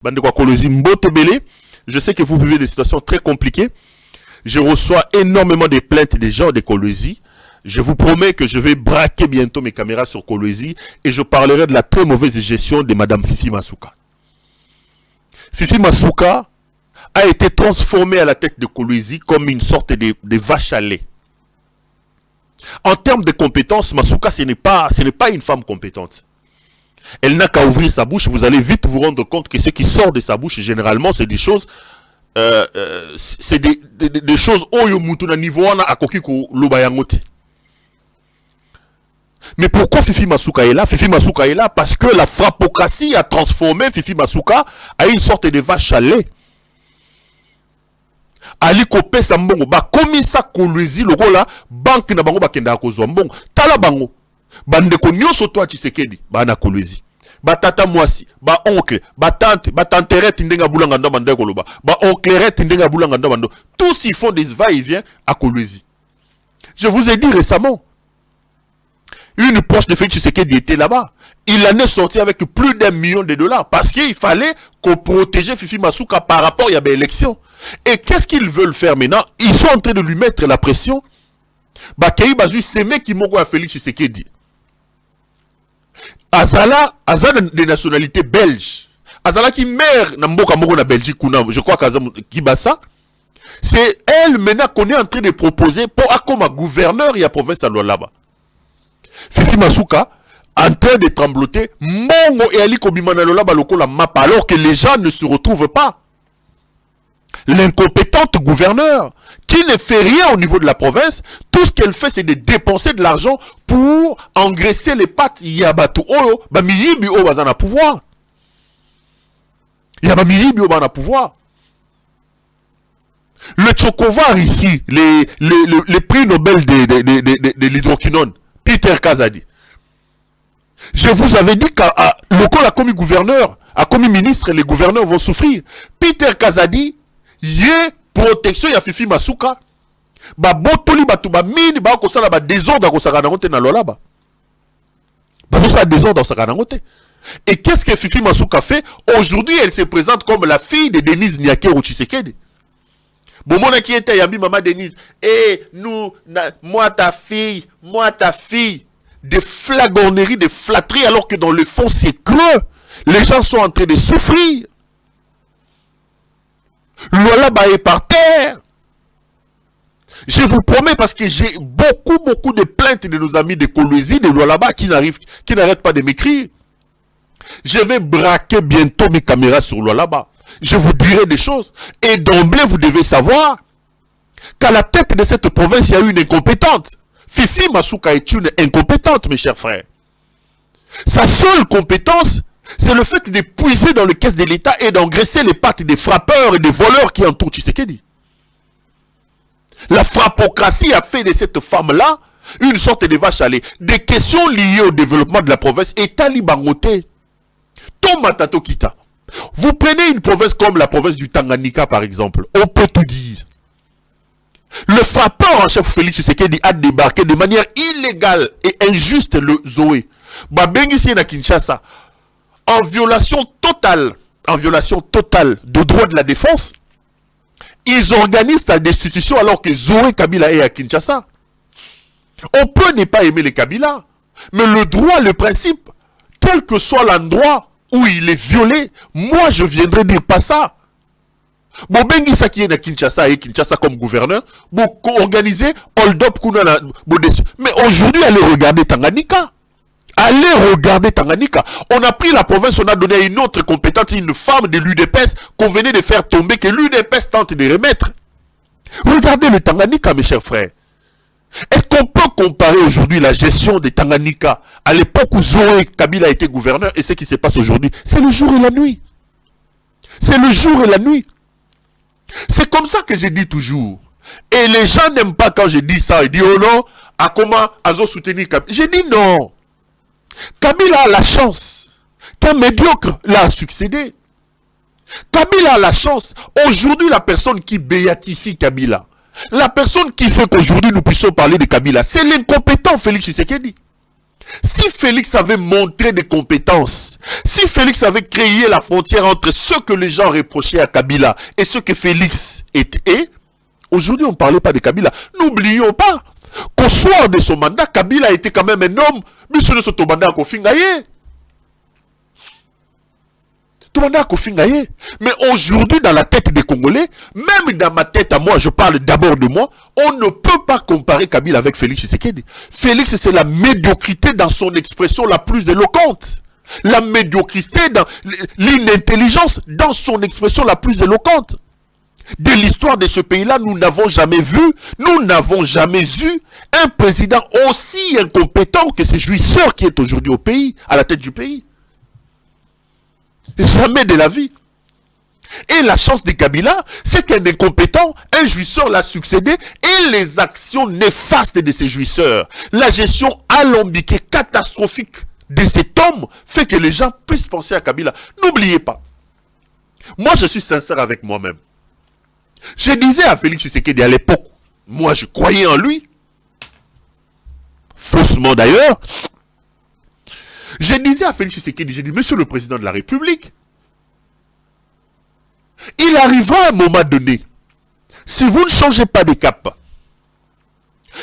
Bande kwa Kolosi Mbotebele, je sais que vous vivez des situations très compliquées. Je reçois énormément de plaintes des gens de Kolosi. Je vous promets que je vais braquer bientôt mes caméras sur Kolosi et je parlerai de la très mauvaise gestion de Madame Fifi Masuka. Fifi Masuka a été transformée à la tête de Kolosi comme une sorte de vache à lait. En termes de compétences, Masuka, ce n'est pas une femme compétente. Elle n'a qu'à ouvrir sa bouche, vous allez vite vous rendre compte que ce qui sort de sa bouche, généralement, c'est des choses, c'est des choses oyo mutuna niveau wana akoki ko lobayangote. Mais pourquoi Fifi Masuka est là? Fifi Masuka est là parce que la frappocratie a transformé Fifi Masuka à une sorte de vache à lait. Ali kopé sa mbongo ba komisa Kolosi lokola banque na bango bakenda kozwa mbongo tala bango bandeko nyonso to Tshisekedi bana Kolosi ba tata mwasi ba oncle ba tanterette ndenga bulanga ndo bande koloba ba onclerette ndenga bulanga ndo bando tous ils font des va-et-vient à Kolosi. Je vous ai dit récemment, une poche de Félix Tshisekedi était là-bas. Il en est sorti avec plus d'1 million de dollars parce qu'il fallait qu'on protège Fifi Masuka par rapport à l'élection. Et qu'est-ce qu'ils veulent faire maintenant? Ils sont en train de lui mettre la pression. Bakei Bazui, c'est mec qui m'ont à Félix Tshisekedi. Azala de nationalité belge. Azala qui mère Namboka Moro na Belgique, je crois qu'Azala Kibasa. C'est elle maintenant qu'on est en train de proposer pour comme gouverneur et à province à là-bas. Fifi Masuka en train de trembloter, Mongo et Ali Kobimana là-bas la map alors que les gens ne se retrouvent pas. L'incompétente gouverneur qui ne fait rien au niveau de la province, tout ce qu'elle fait c'est de dépenser de l'argent pour engraisser les pattes Yabatu Oyo, Bamiyibi Oyo bazana pouvoir. Yabamiyibi Oyo bazana pouvoir. Le Tchokovar ici, les prix Nobel de l'hydroquinone, Peter Kazadi. Je vous avais dit qu'à local a commis gouverneur, a commis ministre, les gouverneurs vont souffrir. Peter Kazadi, yé protection ya Fifi Masuka. Ba botoli batu ba mini ba ko sala ba désordre ko saka nangote na lola ba. Ba ça désordre saka nangote. Et qu'est-ce que Fifi Masuka fait? Aujourd'hui, elle se présente comme la fille de Denise Nyakero Tshisekedi. Bomona qui était Yambi maman Denise. Et nous, moi ta fille. Des flagorneries, des flatteries, alors que dans le fond c'est creux. Les gens sont en train de souffrir. Lualaba est par terre. Je vous promets, parce que j'ai beaucoup de plaintes de nos amis de Kolosi, de Lualaba qui n'arrêtent pas de m'écrire. Je vais braquer bientôt mes caméras sur Lualaba. Je vous dirai des choses. Et d'emblée, vous devez savoir qu'à la tête de cette province, il y a une incompétente. Fifi Masuka est une incompétente, mes chers frères. Sa seule compétence, c'est le fait de puiser dans les caisses de l'État et d'engraisser les pattes des frappeurs et des voleurs qui entourent Tshisekedi. La frappocratie a fait de cette femme-là une sorte de vache à lait. Des questions liées au développement de la province est à Libangote. Tomatato Kita. Vous prenez une province comme la province du Tanganyika, par exemple. On peut tout dire. Le frappeur en chef Félix Tshisekedi a débarqué de manière illégale et injuste le Zoé. Babengisi na Kinshasa, en violation totale de droit de la défense, ils organisent la destitution alors que Zoé Kabila est à Kinshasa. On peut ne pas aimer les Kabila, mais le droit, le principe, quel que soit l'endroit où il est violé, moi je viendrai dire pas ça. Bobengi Saki est à Kinshasa et Kinshasa comme gouverneur, pour organiser hold-up. Mais aujourd'hui, allez regarder Tanganyika. Allez regarder Tanganyika. On a pris la province, on a donné à une autre compétente, une femme de l'UDPS qu'on venait de faire tomber, que l'UDPS tente de remettre. Regardez le Tanganyika, mes chers frères. Est-ce qu'on peut comparer aujourd'hui la gestion de Tanganyika à l'époque où Zoé Kabila était gouverneur et ce qui se passe aujourd'hui? C'est le jour et la nuit. C'est le jour et la nuit. C'est comme ça que je dis toujours. Et les gens n'aiment pas quand je dis ça. Ils disent, oh non, à comment Azo soutenir Kabila? J'ai dit non. Kabila a la chance qu'un médiocre l'a succédé. Kabila a la chance. Aujourd'hui, la personne qui béatifie Kabila, la personne qui fait qu'aujourd'hui nous puissions parler de Kabila, c'est l'incompétent Félix Tshisekedi. Si Félix avait montré des compétences, si Félix avait créé la frontière entre ce que les gens reprochaient à Kabila et ce que Félix est, aujourd'hui on ne parlait pas de Kabila. N'oublions pas qu'au soir de son mandat, Kabila était quand même un homme, monsieur de Sotomanda Kofingaye. Mais aujourd'hui, dans la tête des Congolais, même dans ma tête à moi, je parle d'abord de moi, on ne peut pas comparer Kabila avec Félix Tshisekedi. Félix, c'est la médiocrité dans son expression la plus éloquente. La médiocrité dans l'inintelligence dans son expression la plus éloquente. De l'histoire de ce pays-là, nous n'avons jamais vu, nous n'avons jamais eu un président aussi incompétent que ce jouisseur qui est aujourd'hui au pays, à la tête du pays. Jamais de la vie. Et la chance de Kabila, c'est qu'un incompétent, un jouisseur l'a succédé et les actions néfastes de ces jouisseurs, la gestion alambiquée, catastrophique de cet homme fait que les gens puissent penser à Kabila. N'oubliez pas, moi je suis sincère avec moi-même. Je disais à Félix Tshisekedi à l'époque, moi je croyais en lui, faussement d'ailleurs. Je disais à Félix Tshisekedi, j'ai dit, monsieur le président de la République, il arrivera un moment donné, si vous ne changez pas de cap,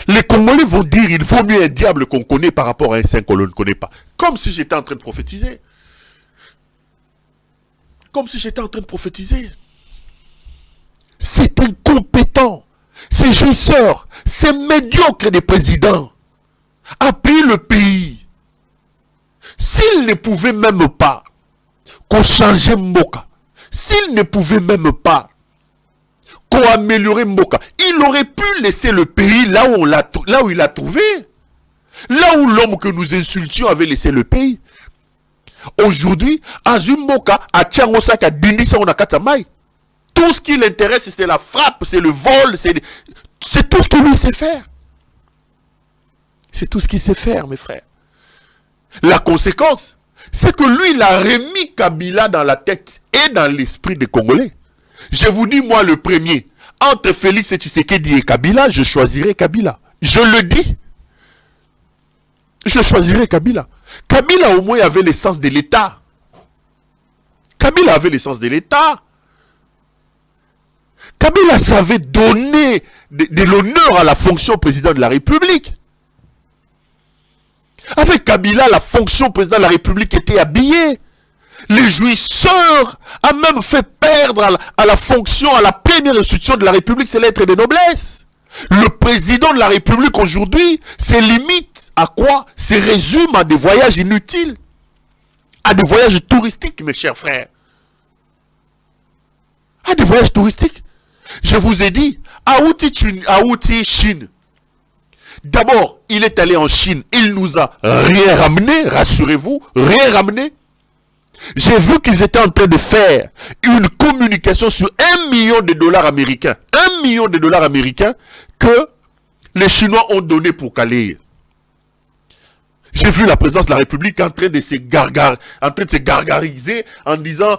les Congolais vont dire, il vaut mieux un diable qu'on connaît par rapport à un saint qu'on ne connaît pas. Comme si j'étais en train de prophétiser. Comme si j'étais en train de prophétiser. C'est incompétent, c'est jouisseur, c'est médiocre des présidents. A pris le pays. S'il ne pouvait même pas qu'on changeait Mboka, s'il ne pouvait même pas qu'on améliorait Mboka, il aurait pu laisser le pays là où il a trouvé. Là où l'homme que nous insultions avait laissé le pays. Aujourd'hui, à Zumboka, à Tiangosak, à Dindisa, on a Katamai. Tout ce qui l'intéresse, c'est la frappe, c'est le vol, c'est tout ce que lui sait faire. C'est tout ce qu'il sait faire, mes frères. La conséquence, c'est que lui, il a remis Kabila dans la tête et dans l'esprit des Congolais. Je vous dis, moi, le premier, entre Félix Tshisekedi et Kabila, je choisirai Kabila. Je le dis. Je choisirai Kabila. Kabila, au moins, avait l'essence de l'État. Kabila avait l'essence de l'État. Kabila savait donner de l'honneur à la fonction président de la République. Avec Kabila, la fonction président de la République était habillée. Les jouisseurs a même fait perdre à la fonction, à la première institution de la République, c'est l'être de noblesse. Le président de la République aujourd'hui, ses limites à quoi? Se résume à des voyages inutiles. À des voyages touristiques, mes chers frères. À des voyages touristiques. Je vous ai dit, Aouti, Chine. D'abord, il est allé en Chine. Il nous a rien ramené, rassurez-vous, rien ramené. J'ai vu qu'ils étaient en train de faire une communication sur $1 million américains. $1 million américains que les Chinois ont donné pour Calais. J'ai vu la présidence de la République en train de se gargariser en disant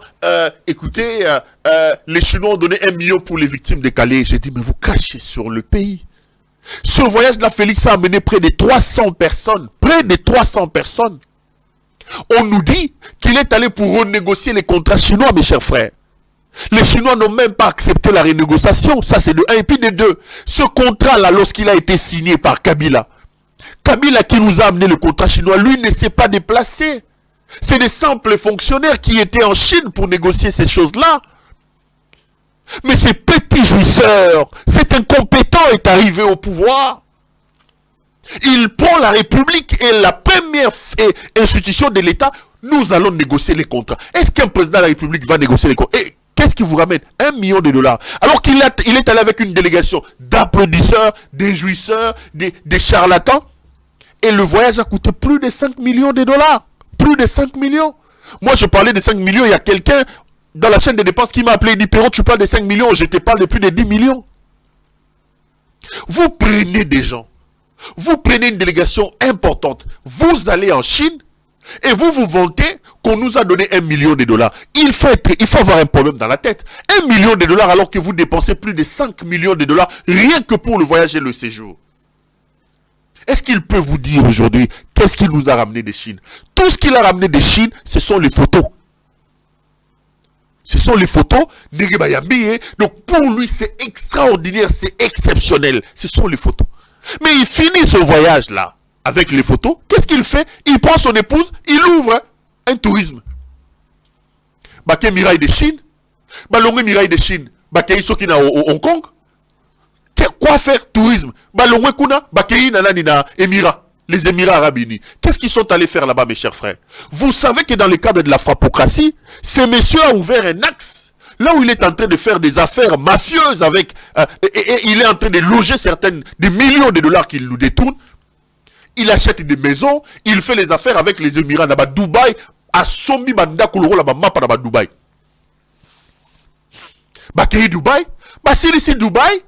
écoutez, les Chinois ont donné $1 million pour les victimes de Calais. J'ai dit, mais vous cachez sur le pays. Ce voyage de la Félix a amené près de 300 personnes. Près de 300 personnes. On nous dit qu'il est allé pour renégocier les contrats chinois, mes chers frères. Les Chinois n'ont même pas accepté la renégociation. Ça, c'est de 1 et puis de 2. Ce contrat-là, lorsqu'il a été signé par Kabila, Kabila qui nous a amené le contrat chinois, lui ne s'est pas déplacé. C'est des simples fonctionnaires qui étaient en Chine pour négocier ces choses-là. Mais ces petits jouisseurs, cet incompétent est arrivé au pouvoir. Il prend la République et la première institution de l'État, nous allons négocier les contrats. Est-ce qu'un président de la République va négocier les contrats? Et qu'est-ce qui vous ramène? $1 million. Alors qu'il est allé avec une délégation d'applaudisseurs, des jouisseurs, des charlatans. Et le voyage a coûté plus de $5 millions. Plus de 5 millions. Moi, je parlais de 5 millions. Il y a quelqu'un dans la chaîne de dépenses qui m'a appelé. Il dit, Perrault, tu parles de 5 millions. Je te parle de plus de 10 millions. Vous prenez des gens. Vous prenez une délégation importante. Vous allez en Chine. Et vous vous vantez qu'on nous a donné $1 million. Il faut avoir un problème dans la tête. $1 million alors que vous dépensez plus de 5 millions rien que pour le voyage et le séjour. Est-ce qu'il peut vous dire aujourd'hui Qu'est-ce qu'il nous a ramené de Chine? Tout ce qu'il a ramené de Chine, ce sont les photos. Ce sont les photos. Donc pour lui, c'est extraordinaire, c'est exceptionnel. Ce sont les photos. Mais il finit ce voyage-là avec les photos. Qu'est-ce qu'il fait? Il prend son épouse, il ouvre un tourisme. Baké Mirail de Chine. Balongé Mirail de Chine. Baké Isokina au Hong Kong. Quoi faire? Tourisme. Balongé Kuna. Baké Nana Émirats. Les Émirats Arabes Unis. Qu'est-ce qu'ils sont allés faire là-bas, mes chers frères? Vous savez que dans le cadre de la frappocratie, ce monsieur a ouvert un axe, là où il est en train de faire des affaires mafieuses avec, et il est en train de loger des millions de dollars qu'il nous détourne. Il achète des maisons, il fait les affaires avec les Émirats, là-bas, Dubaï, à Sombi Banda Kouloro, là-bas, Mapa, là-bas, Dubaï. Bakei Dubaï, Basili Dubaï,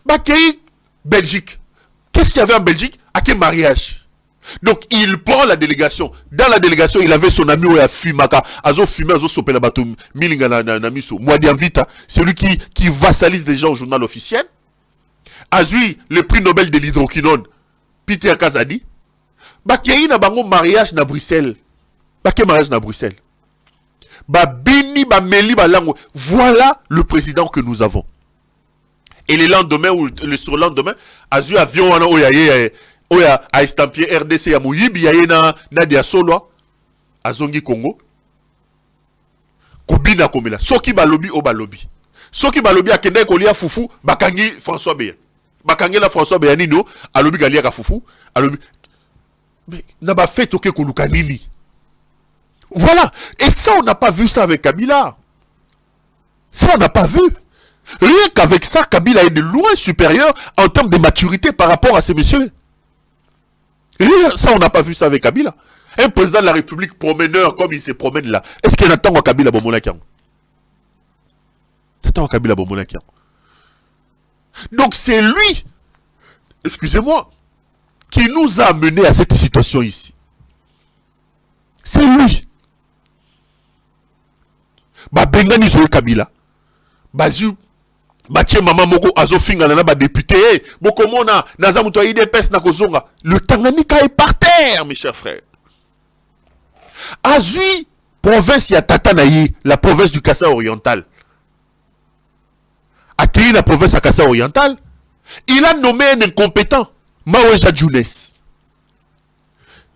Bakei Belgique. Qu'est-ce qu'il y avait en Belgique? À quel mariage? Donc il prend la délégation. Dans la délégation, il avait son ami Oya Fumaka. Azo fumé, azo sopé la bateau. Milinga na miso. Mwadi Anvita, celui qui vassalise les gens au journal officiel. Azui, le prix Nobel de l'hydroquinone. Peter Kazadi. Bakei na bango mariage na Bruxelles. Bakei mariage na Bruxelles. Ba bini, ba meli, ba lango. Voilà le président que nous avons. Et le lendemain ou le surlendemain, Azui avion wana oya a estampillé RDC ya Mouyibi ya na dia solo azongi Congo. Kobina komela. Soki balobi o balobi. Soki balobi akende kolia fufu bakangi François Beya. Bakangi la François Beya nino alobi galia ka fufu, alobi mais na ba fait toke koluka nini. Voilà. Et ça on n'a pas vu ça avec Kabila. Ça on n'a pas vu. Rien qu'avec ça, Kabila est de loin supérieur en termes de maturité par rapport à ces messieurs. Rien, ça, on n'a pas vu ça avec Kabila. Un président de la République promeneur comme il se promène là. Est-ce qu'il attend à Kabila Bomonakian? Attends à Kabila Bomonakian. Donc c'est lui, excusez-moi, qui nous a amenés à cette situation ici. C'est lui. Bah Bengani Zoé Kabila. Bazu. Batie maman moko azofinga na ba député bokomona naza muto IDPS na kozonga. Le Tanganyika est par terre, mes chers frères. Azui province ya tata na ye, la province du Kasaï oriental. Accueilli la province à Kasaï oriental, il a nommé un incompétent, Maweja Younes.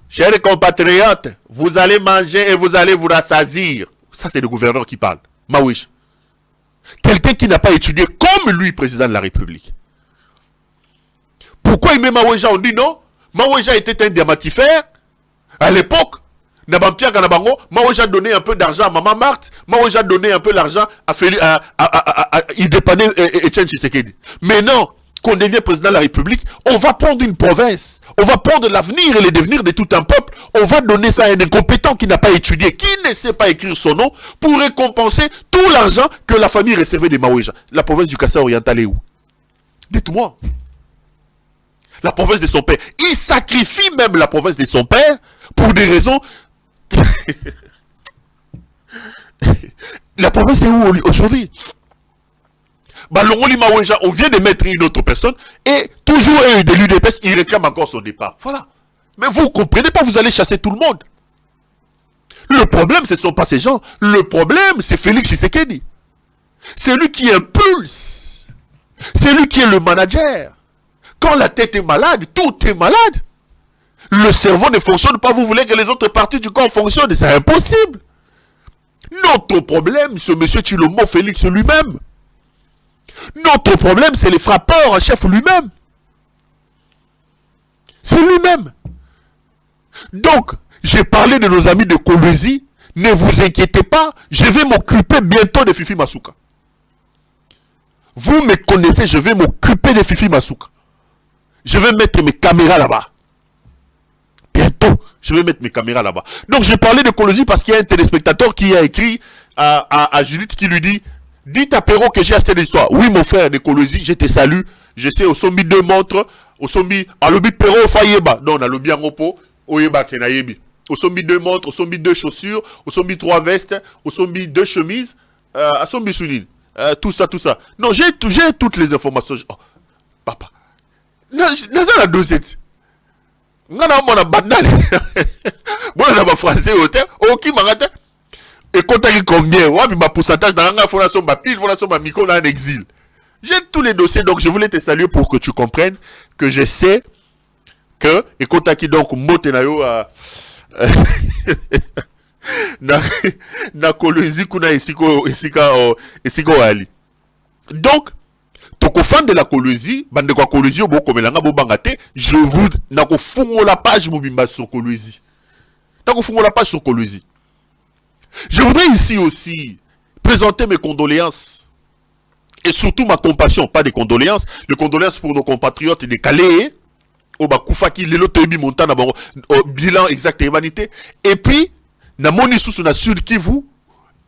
Chers compatriotes, vous allez manger et vous allez vous rassasier. Ça c'est le gouverneur qui parle, Maweja. Quelqu'un qui n'a pas étudié comme lui, président de la République. Pourquoi il met Maweja? On dit non. Maweja était un diamantifère. À l'époque, Maweja donnait un peu d'argent à Maman Marthe. Maweja donnait un peu d'argent il dépannait Etienne Tshisekedi. Mais non, qu'on devient président de la République, on va prendre une province. On va prendre l'avenir et le devenir de tout un peuple. On va donner ça à un incompétent qui n'a pas étudié, qui ne sait pas écrire son nom, pour récompenser tout l'argent que la famille recevait de Maweja. La province du Kasaï oriental est où? Dites-moi. La province de son père. Il sacrifie même la province de son père pour des raisons... La province est où aujourd'hui? On vient de mettre une autre personne et toujours de l'UDPS, il réclame encore son départ. Voilà. Mais vous ne comprenez pas, vous allez chasser tout le monde. Le problème, ce ne sont pas ces gens. Le problème, c'est Félix Tshisekedi. C'est lui qui impulse. C'est lui qui est le manager. Quand la tête est malade, tout est malade. Le cerveau ne fonctionne pas. Vous voulez que les autres parties du corps fonctionnent. C'est impossible. Notre problème, ce monsieur Tshilombo Félix lui-même. Notre problème, c'est les frappeurs en chef lui-même. C'est lui-même. Donc, j'ai parlé de nos amis de Kolwezi. Ne vous inquiétez pas, je vais m'occuper bientôt de Fifi Masuka. Vous me connaissez, je vais m'occuper de Fifi Masuka. Je vais mettre mes caméras là-bas. Bientôt, je vais mettre mes caméras là-bas. Donc, j'ai parlé de Kolwezi parce qu'il y a un téléspectateur qui a écrit à Judith qui lui dit: dites à Perrault que j'ai acheté l'histoire. Oui, mon frère de Kolwezi, je te salue. Je sais, au sombi 2 montres, au sombi, à l'obi Perrault, Fayeba. Non, on a l'obi Angopo, Oyeba Kenayebi. Au sombi 2 montres, au sombi 2 chaussures, au sombi 3 vestes, au sombi 2 chemises, à sombi souligne. Tout ça, tout ça. Non, j'ai toutes les informations. Oh, papa. Non, la dosette. Ngana mona banal. Bon na ba français hôtel, OK mangata. Et comptez combien? Ouais, ma pourcentage dans la fondation, ma pile fondation, ma micro en exil. J'ai tous les dossiers, donc je voulais te saluer pour que tu comprennes que je sais que, et comptez donc motenayo na kolezi kuna esiko ali. Donc, toko fan de la Kolwezi, bande kwa Kolwezi obo komelanga bo bangate, je vous nako fungo la page mobimba sur Kolwezi. Nako fungo la page sur Kolwezi. Je voudrais ici aussi présenter mes condoléances et surtout ma compassion, pas des condoléances, les condoléances pour nos compatriotes de Calais, au Bakoufaki, Lelo Tebi Montana, au bilan exact et humanité, et puis, na moni sous na Sud Kivu,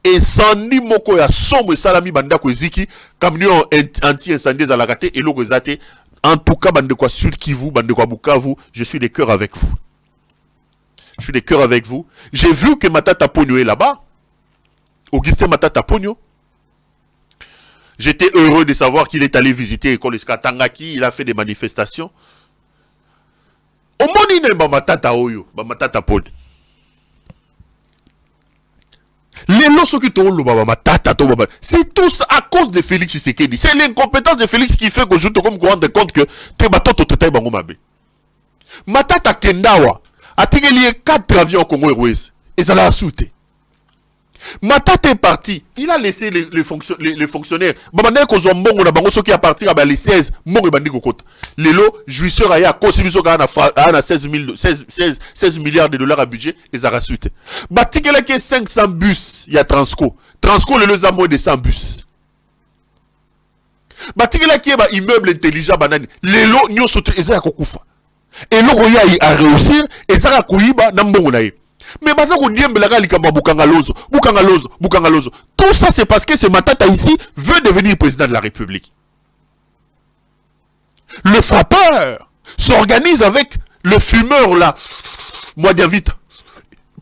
et sandi moko ya sombre salami banda ko ziki, camion anti-incendie à la gâté, et l'eau zate, en tout cas, bande quoi Sud Kivu, bande quoi Bukavu, je suis de cœur avec vous. Je suis de cœur avec vous. J'ai vu que Matata Pogno est là-bas. Augustin Matata Pogno. J'étais heureux de savoir qu'il est allé visiter l'école Skatangaki. Il a fait des manifestations. Au monde, il Matata Oyo, Matata Pogno. Les lots qui tournent, c'est tous à cause de Félix Tshisekedi. C'est l'incompétence de Félix qui fait que je te rends compte que tu es bateau total bangomabe. Matata Kendawa. A lié 4 avions au Congo Airways. Et ça l'a sauté. Matata est parti. Il a laissé les fonctionnaires. Babane ko zombongo na bango soki a partir à les 16 mongo bandi kokota. Lelo jouisseur aya kosibiso ka na 16 milliards de dollars à budget et ça a sauté. Batikela ke 500 bus, il y a Transco. Transco lelo za moins de 100 bus. Batikela ke ba immeuble intelligent banani. Lelo nyo soto eza kokufa. Et l'Oroya a réussi, et ça a couiba n'ambongonaye. Mais basa ko diembelaga likamba Bukangalozo. Tout ça c'est parce que ce Matata ici veut devenir président de la République. Le frappeur s'organise avec le fumeur là. Moi bien vite.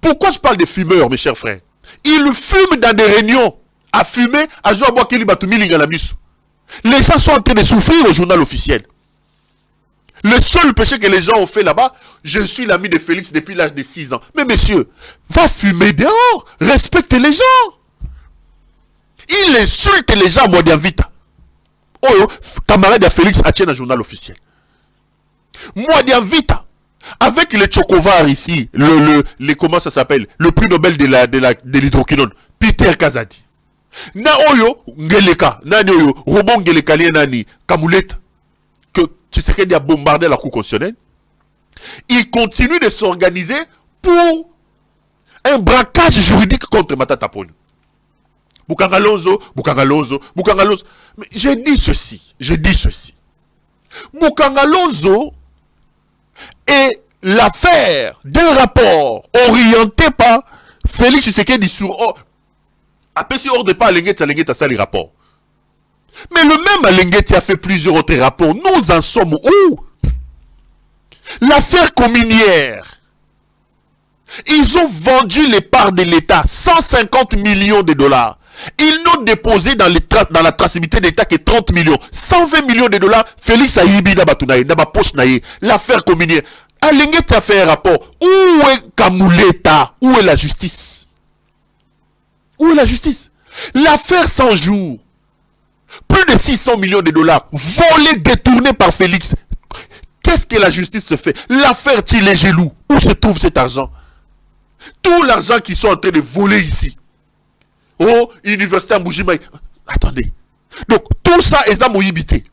Pourquoi je parle des fumeurs, mes chers frères? Ils fument dans des réunions. À fumer, à jouer à boire Kilibatumi Lingalamisu. Les gens sont en train de souffrir au journal officiel. Le seul péché que les gens ont fait là-bas, je suis l'ami de Félix depuis l'âge de 6 ans. Mais monsieur, va fumer dehors, respecte les gens. Il insulte les gens, moi vite. Oh, camarade de Félix a tient un journal officiel. Moi vite. Avec le Tchokovar ici, comment ça s'appelle? Le prix Nobel de l'hydroquinone, Peter Kazadi. Na oyo, Ngeleka, nani oyo, Robon Ngeleka nani, Kamoulette. Que Tshisekedi a bombardé la Cour constitutionnelle, il continue de s'organiser pour un braquage juridique contre Matata Pogno. Bukangalozo. Mais j'ai dit ceci. Bukangalozo est l'affaire d'un rapport orienté par Félix Tshisekedi sur après si hors de pas Alengeta ça les rapports. Mais le même Alengeti a fait plusieurs autres rapports. Nous en sommes où? L'affaire communière. Ils ont vendu les parts de l'État, 150 millions de dollars. Ils n'ont déposé dans la traçabilité d'État que 30 millions. 120 millions de dollars, Félix Ayibi Nabatunaye, Nabapoche Naye. L'affaire communière. Alengeti a fait un rapport. Où est Kamouleta? Où est la justice? Où est la justice? L'affaire 100 jours. Plus de 600 millions de dollars volés, détournés par Félix. Qu'est-ce que la justice se fait? L'affaire Tilé-Gelou. Où se trouve cet argent? Tout l'argent qu'ils sont en train de voler ici. Oh, Université Mboujimaï. Attendez. Donc, tout ça est à Moïbité.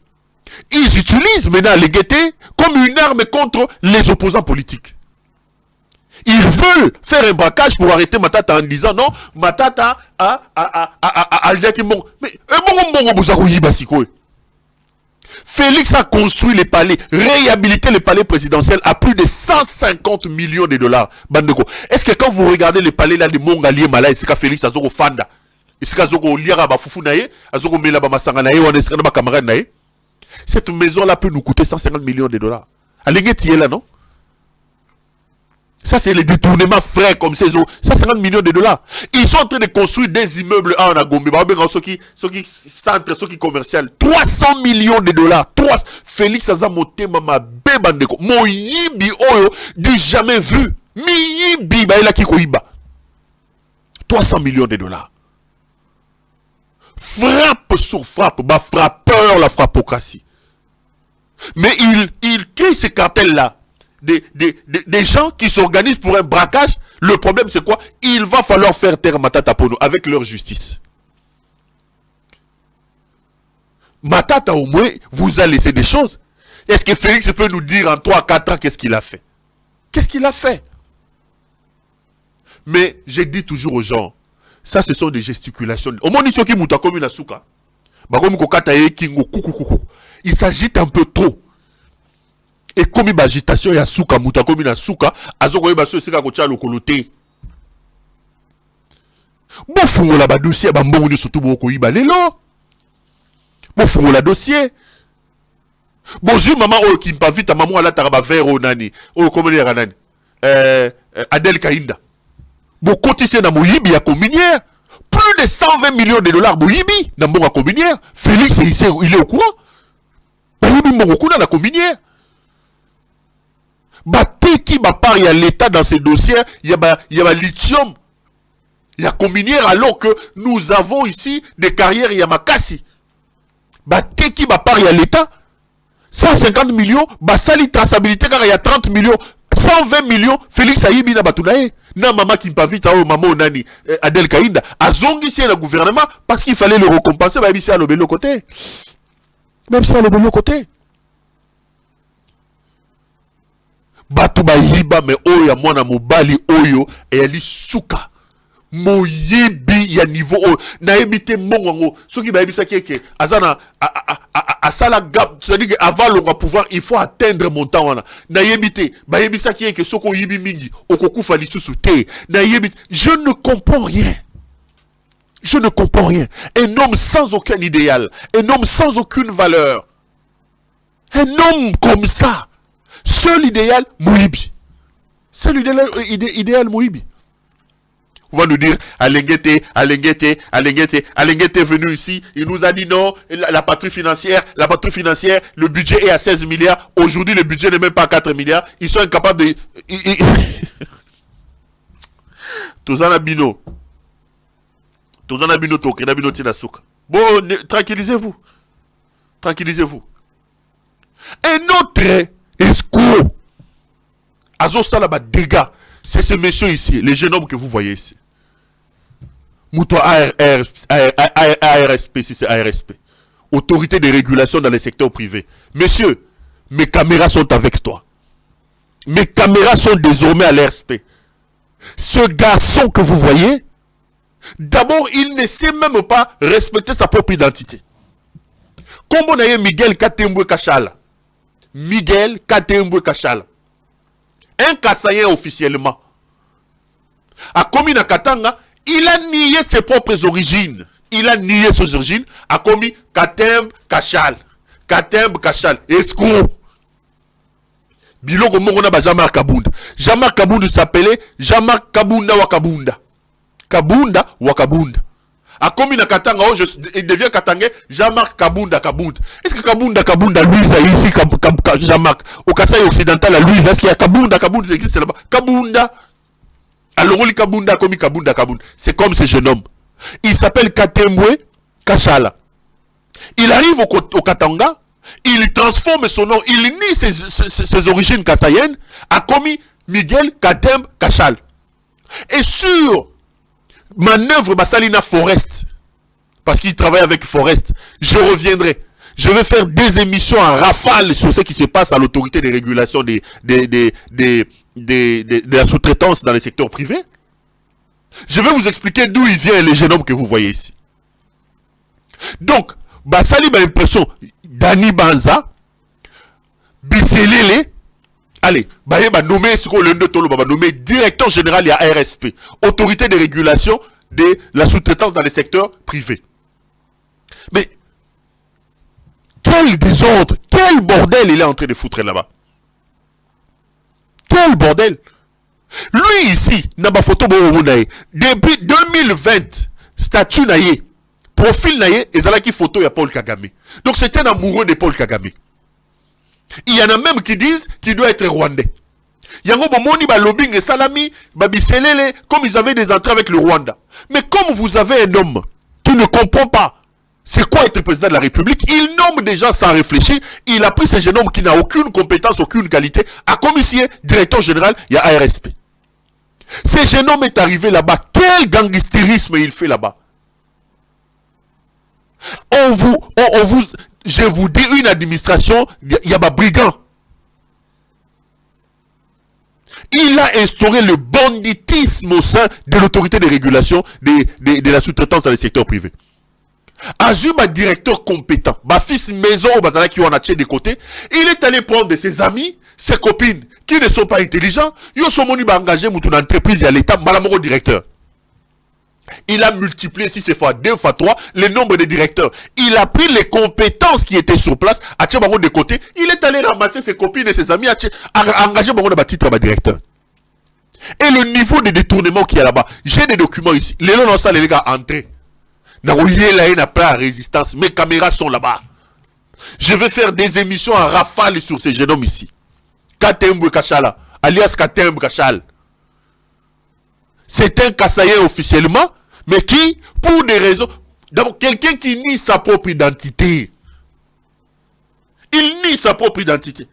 Ils utilisent maintenant les guettés comme une arme contre les opposants politiques. Ils veulent faire un braquage pour arrêter Matata en disant non, Matata a mais Félix a construit les palais, réhabilité les palais présidentiels à plus de 150 millions de dollars. Bandeko. Est-ce que quand vous regardez les palais là de Mongalié Malais, c'est que Félix a zoko fanda, est-ce que zoko liara ba fufu naye, azoko mela ba masanga naye, on est ba camarade naye. Cette maison là peut nous coûter 150 millions de dollars. Alengeti est là non? Ça, c'est les détournements frais comme ces eaux. Ça, 50 millions de dollars. Ils sont en train de construire des immeubles en Agombe. Ceux qui centres, ceux qui commercial. 300 millions de dollars. Félix Azamote, Mama Bebandeko. Moyibi Oyo, du jamais vu. Miyibi, Baila Kikoiba. 300 millions de dollars. Frappe sur frappe. Bah, frappeur la frappocratie. Mais il crée ces cartels-là. Des gens qui s'organisent pour un braquage. Le problème c'est quoi? Il va falloir faire taire Matata Ponyo avec leur justice. Matata au moins vous a laissé des choses. Est-ce que Félix peut nous dire en 3-4 ans qu'est-ce qu'il a fait? Qu'est-ce qu'il a fait? Mais je dis toujours aux gens, ça ce sont des gesticulations. Au moins ils qui comme une asuka. Il s'agite un peu trop. Et comme il y a agitation, il y a souka, muta comme il souka, azoko yeba so seka kocha lokolote. Bon fungo la ba dossier ba mbongo ni surtout boko yiba lelo. Bon fungo la dossier. Bonjour maman o ki mpa vite maman ala taraba vero nani. O comme le nani. Adel Kainda. Bon cotisé na moyibi ya communière. Plus de 120 millions de dollars moyibi na mbongo communière. Félix il est au courant. Moyibi mbongo kuna la communière. Qui part il y a l'État dans ces dossiers, il y a lithium, il y a communière alors que nous avons ici des carrières, il y a Makassi. Qui part il y a l'État, 150 millions, sali traçabilité car il y a 30 millions, 120 millions, Félix Ayibi na Batunaye, na maman qui m'a vite, maman nani, Adel Kainda, a zongi le gouvernement parce qu'il fallait le récompenser, même si à l'autre côté. Même si à l'autre côté. Batu ba yiba me oyo mwana mobali oyo eyali suka moyibi ya niveau oyo na ebite mongo soki ba yebisa keke azana asala gap, c'est-à-dire que avant le pouvoir il faut atteindre montant wana na yebite ba yebisa keke soko yibi mingi okokufa lisusu te na yebite. Je ne comprends rien. Je ne comprends rien. Un homme sans aucun idéal, un homme sans aucune valeur, un homme comme ça. Seul idéal, Mouibi. Seul idéal, Mouibi. On va nous dire, Alengete est venu ici, il nous a dit non, la patrie financière, le budget est à 16 milliards, aujourd'hui le budget n'est même pas à 4 milliards, ils sont incapables de... Tozana Bino, Tinasuka. Bon, tranquillisez-vous. Tranquillisez-vous. Un autre... escroc. Azo Salaba dégâts. C'est ce monsieur ici, les jeunes hommes que vous voyez ici. Mouto ARSP, si c'est ARSP. Autorité de régulation dans le secteur privé. Monsieur, mes caméras sont avec toi. Mes caméras sont désormais à l'ARSP. Ce garçon que vous voyez, d'abord, il ne sait même pas respecter sa propre identité. Comme on a eu Miguel Katembwe Kachala. Miguel Katembwe Kachala. Un Kassayen officiellement. A commis na Katanga, il a nié ses propres origines. Il a nié ses origines. A commis Katembe Kachal. Katembe Kachal. Escroc. Biloko Mongona ba Jean-Marc Kabunda. Jean-Marc Kabunda s'appelait Jean-Marc Kabunda Wakabunda. Kabunda Wakabunda. A commis na Katanga, il devient Katangais, Jean-Marc Kabunda Kabunda. Est-ce que Kabunda, lui, ça ici, Jean-Marc, au Kassai occidental, à lui, est-ce qu'il y a Kabunda, ça existe là-bas? Kabunda. Alors, on Kabunda, commis Kabunda. C'est comme ce jeune homme. Il s'appelle Katembwe Kachala. Il arrive au Katanga, il transforme son nom, il nie ses origines kassayennes, a commis Miguel Katembe Kachal. Et sur manœuvre Bassalina Forest, parce qu'il travaille avec Forest, je reviendrai. Je vais faire des émissions en rafale sur ce qui se passe à l'autorité de régulation de la sous-traitance dans le secteur privé. Je vais vous expliquer d'où il vient le jeune homme que vous voyez ici. Donc, Bassali a l'impression, Dani Banza, Bisselele, allez, bah nommé ce qu'on le nommé directeur général et ARSP, autorité de régulation de la sous-traitance dans le secteur privé. Mais quel désordre, quel bordel il est en train de foutre là-bas. Quel bordel. Lui ici, n'a pas photo depuis 2020, statut naïe, profil naïe, et ça qui photo ya Paul Kagame. Donc c'est un amoureux de Paul Kagame. Il y en a même qui disent qu'il doit être rwandais. Yango bomoni ba lobbying et salami, ba biselele, comme ils avaient des entrées avec le Rwanda. Mais comme vous avez un homme qui ne comprend pas c'est quoi être président de la République, il nomme des gens sans réfléchir. Il a pris ce jeune homme qui n'a aucune compétence, aucune qualité, à commissaire, directeur général, il y a ARSP. Ce jeune homme est arrivé là-bas. Quel gangstérisme il fait là-bas? Je vous dis une administration, il y a des brigands. Il a instauré le banditisme au sein de l'autorité de régulation de la sous-traitance dans le secteur privé. Azuma, directeur compétent, ma fils maison au bazar qui en a tué des côtés, il est allé prendre ses amis, ses copines qui ne sont pas intelligents, ils sont engagés dans une entreprise et à l'État, malamoro directeur. Il a multiplié 6 fois, 2 fois 3 le nombre de directeurs. Il a pris les compétences qui étaient sur place, à tuer de côté, il est allé ramasser ses copines et ses amis, à engager dans le titre de directeur. Et le niveau de détournement qu'il y a là-bas, j'ai des documents ici, les gens ça les gars entrés. N'a pas résistance, mes caméras sont là-bas. Je vais faire des émissions en rafale sur ces jeunes hommes ici. Katembe Kachala, alias Katembe Kachal. C'est un Kassaïen officiellement, mais qui, pour des raisons, d'abord quelqu'un qui nie sa propre identité. Il nie sa propre identité.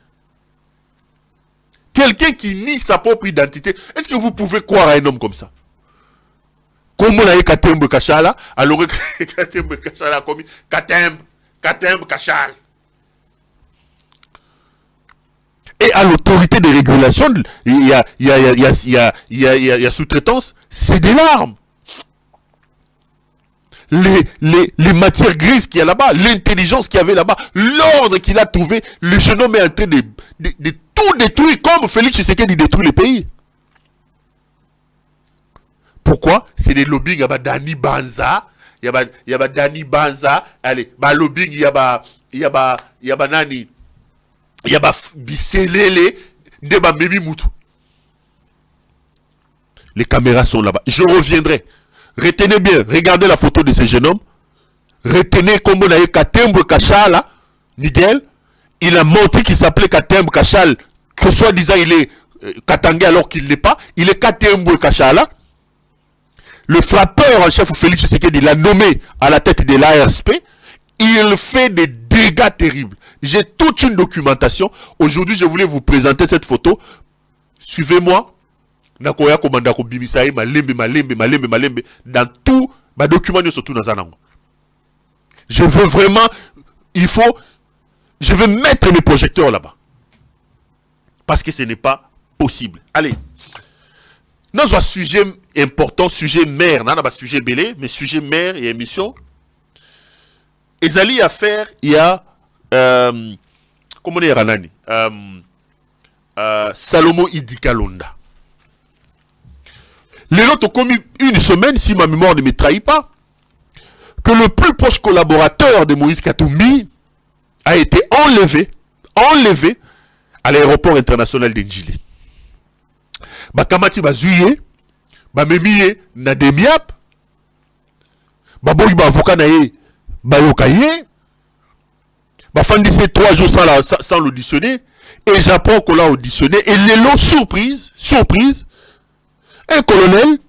Quelqu'un qui nie sa propre identité. Est-ce que vous pouvez croire à un homme comme ça? Comme on a eu Katembe Kachala, alors Katembe Kachala a commis Katembe Kachal. Et à l'autorité de régulation, il y a sous-traitance, c'est des larmes. Les matières grises qu'il y a là-bas, l'intelligence qu'il y avait là-bas, l'ordre qu'il a trouvé, le jeune homme est en train de tout détruire, comme Félix Tshisekedi détruit le pays. Pourquoi? C'est des lobbying, il y a Dani Banza, il y a Dani Banza, allez, lobbying, il y a Nani, il y a Biselele, Ndeba Memi Moutou. Les caméras sont là-bas. Je reviendrai. Retenez bien, regardez la photo de ce jeune homme. Retenez comme on a eu Katembe Kachal, Miguel. Il a montré qu'il s'appelait Katembe Kachal, que soi-disant il est Katangé alors qu'il ne l'est pas. Il est Katembe Kachal. Le frappeur en chef Félix Tshisekedi l'a nommé à la tête de l'ARSP. Il fait des dégâts terribles. J'ai toute une documentation. Aujourd'hui, je voulais vous présenter cette photo. Suivez-moi. Nakoya komandako bimisaye malembe dans tout ma document surtout dans un angle. Je veux vraiment je veux mettre mes projecteurs là-bas. Parce que ce n'est pas possible. Allez. Dans un sujet important, sujet mère, non pas sujet belé, mais sujet mère et émission. Ezali à faire, il y a comment on dit Ranani Salomo Idikalonda. Les autres ont commis une semaine, si ma mémoire ne me trahit pas, que le plus proche collaborateur de Moïse Katumbi a été enlevé à l'aéroport international d'Enjili. Bakamati bazuye, bamemiye na demiap, baboyi ba avocat naye, bayokaye, bafandise 3 jours sans l'auditionner, et j'apprends qu'on l'a auditionné, et les lots surprise, un colonel,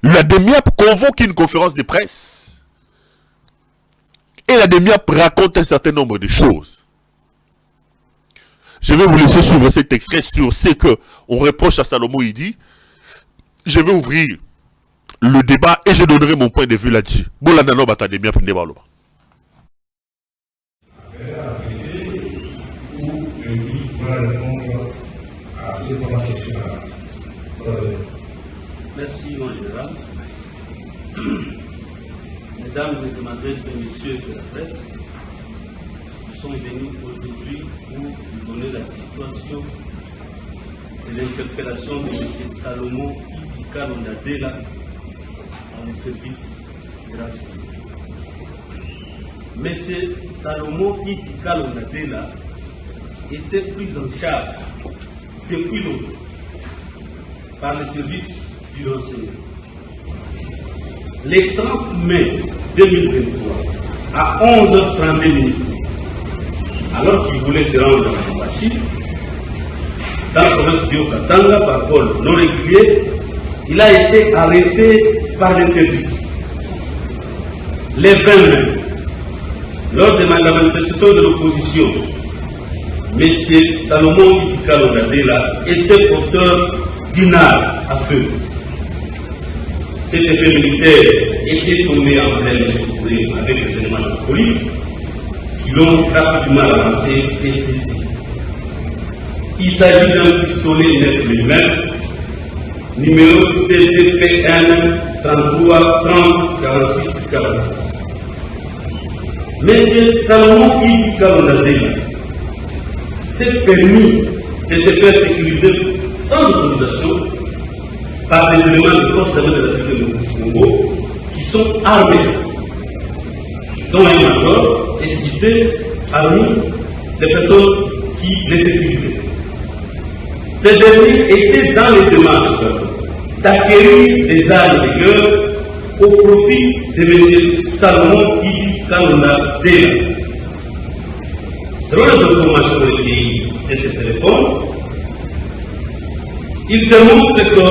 la DEMIAP convoque une conférence de presse. Et la DEMIAP raconte un certain nombre de choses. Je vais vous laisser suivre cet extrait sur ce que on reproche à Salomo Idi. Je vais ouvrir le débat et je donnerai mon point de vue là-dessus. Bolandano bata DEMIAP ndeba loba. Merci, mon général. Mesdames, Mesdemoiselles et Messieurs de la presse, nous sommes venus aujourd'hui pour vous donner la situation de l'interpellation de M. Salomon Idikalonda dans le service de la sécurité. M. Salomon Idikalonda était pris en charge depuis longtemps. par les services du renseignement. Le 30 mai 2023, à 11h32, alors qu'il voulait se rendre à Lubumbashi, dans la province du Haut-Katanga, par vol non régulier, il a été arrêté par les services. Les 20 mai, lors de la manifestation de l'opposition, M. Salomon Kalongadela était porteur d'une arme à feu. Cet effet militaire était tombé en pleine souffrance avec les éléments de la police qui l'ont rapidement avancé et saisi. Il s'agit d'un pistolet 9 mm, numéro CDPN 33 30 46 46. M. Salomon Kalongadela s'est permis de se faire sécuriser sans autorisation par des éléments de force armée de la République du Congo qui sont armés, dont un major est cité parmi les personnes qui les sécurisaient. Ces derniers étaient dans les démarches d'acquérir des armes de guerre au profit de M. Salomon Kalongadela. Selon les informations recueillies de ce téléphone, il démontre que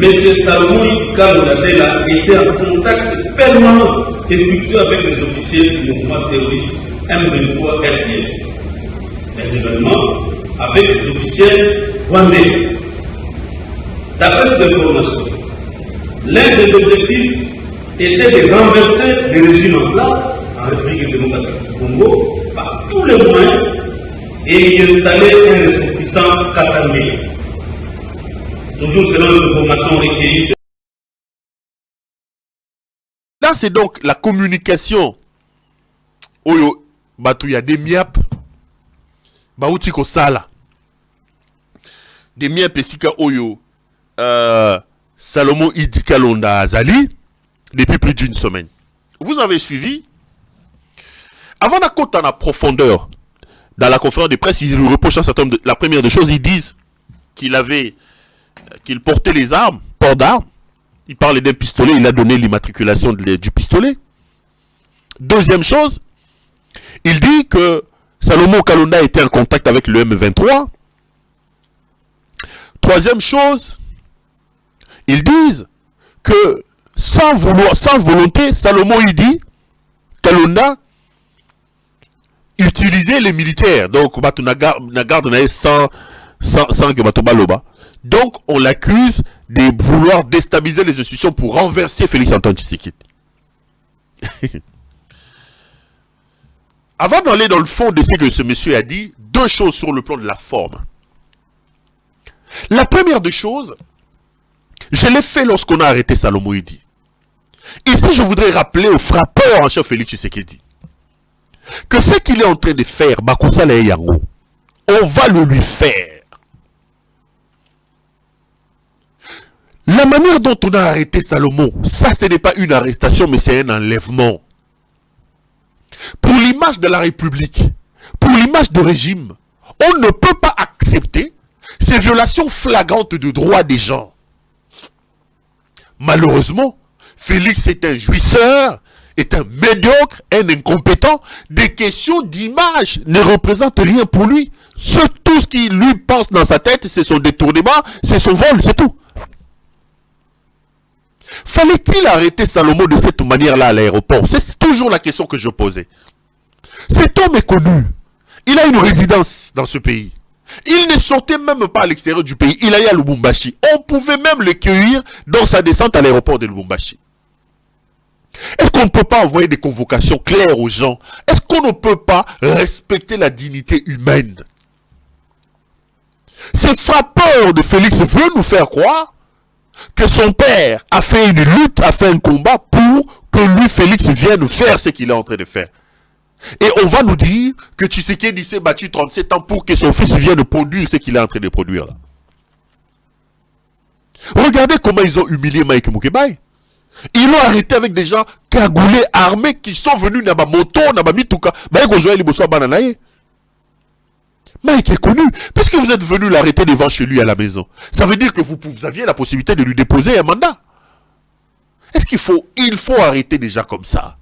M. Salomon Kalongadela était en contact permanent et fructueux avec les officiers du mouvement terroriste M23 RDF. Les événements avec les officiels rwandais. D'après ces informations, l'un des objectifs était de renverser le régime en place en République démocratique du Congo par tous les moyens et y installer un ressortissant katangais. Toujours selon les informations recueillies. Là, c'est donc la communication. Oyo, Batouya, des miap. Baouti ko sala. Des miap et sika oyo. Salomon Kalonda Azali. Depuis plus d'une semaine. Vous avez suivi. Avant d'accouter en profondeur, dans la conférence de presse, il reproche un certain nombre de... La première des choses, ils disent qu'il portait les armes, port d'armes. Il parlait d'un pistolet, il a donné l'immatriculation du pistolet. Deuxième chose, il dit que Salomon Kalonda était en contact avec le M23. Troisième chose, ils disent que sans volonté, Salomon il dit, Kalonda utilisait les militaires. Donc, donc, on l'accuse de vouloir déstabiliser les institutions pour renverser Félix Antoine Tshisekedi. Avant d'aller dans le fond de ce que ce monsieur a dit, deux choses sur le plan de la forme. La première des choses, je l'ai fait lorsqu'on a arrêté Salomon Idi. Ici, je voudrais rappeler au frappeur en chef Félix Tshisekedi que ce qu'il est en train de faire, Bakusa le Yango, on va le lui faire. La manière dont on a arrêté Salomon, ça ce n'est pas une arrestation, mais c'est un enlèvement. Pour l'image de la République, pour l'image du régime, on ne peut pas accepter ces violations flagrantes de droits des gens. Malheureusement, Félix est un jouisseur, est un médiocre, un incompétent. Des questions d'image ne représentent rien pour lui. Tout ce qui lui passe dans sa tête, c'est son détournement, c'est son vol, c'est tout. Fallait-il arrêter Salomon de cette manière-là à l'aéroport? C'est toujours la question que je posais. Cet homme est connu. Il a une résidence dans ce pays. Il ne sortait même pas à l'extérieur du pays. Il allait à Lubumbashi. On pouvait même le cueillir dans sa descente à l'aéroport de Lubumbashi. Est-ce qu'on ne peut pas envoyer des convocations claires aux gens? Est-ce qu'on ne peut pas respecter la dignité humaine? Ce frappeur de Félix veut nous faire croire que son père a fait une lutte, a fait un combat pour que lui, Félix, vienne faire ce qu'il est en train de faire. Et on va nous dire que Tshisekedi s'est battu 37 ans pour que son fils vienne produire ce qu'il est en train de produire là. Regardez comment ils ont humilié Mike Mukebai. Ils l'ont arrêté avec des gens cagoulés, armés, qui sont venus dans ma moto, dans ma mituka. Mike est connu, puisque vous êtes venu l'arrêter devant chez lui à la maison. Ça veut dire que vous aviez la possibilité de lui déposer un mandat. Est-ce qu'il faut arrêter déjà comme ça?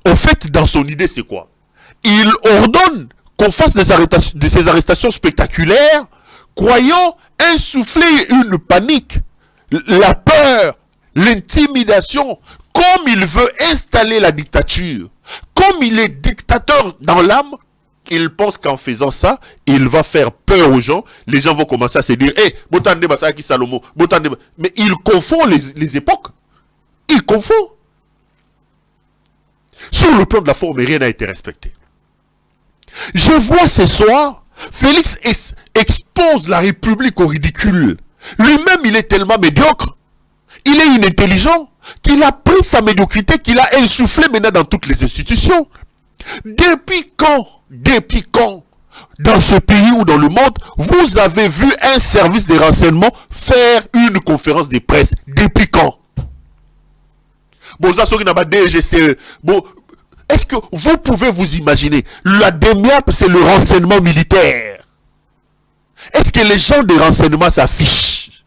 En fait, dans son idée, c'est quoi? Il ordonne qu'on fasse ces arrestations spectaculaires, croyant insuffler une panique, la peur, l'intimidation, comme il veut installer la dictature. Comme il est dictateur dans l'âme, il pense qu'en faisant ça, il va faire peur aux gens. Les gens vont commencer à se dire, hé, Botande Basaki Salomo, Botande. Mais il confond les époques. Il confond. Sur le plan de la forme, rien n'a été respecté. Je vois ce soir, Félix expose la République au ridicule. Lui-même, il est tellement médiocre. Il est inintelligent qu'il a pris sa médiocrité, qu'il a insufflé maintenant dans toutes les institutions. Depuis quand, dans ce pays ou dans le monde, vous avez vu un service de renseignement faire une conférence de presse? Depuis quand? Bon, DGCE. Bon, est-ce que vous pouvez vous imaginer? La DEMIAP, c'est le renseignement militaire. Est-ce que les gens de renseignement s'affichent?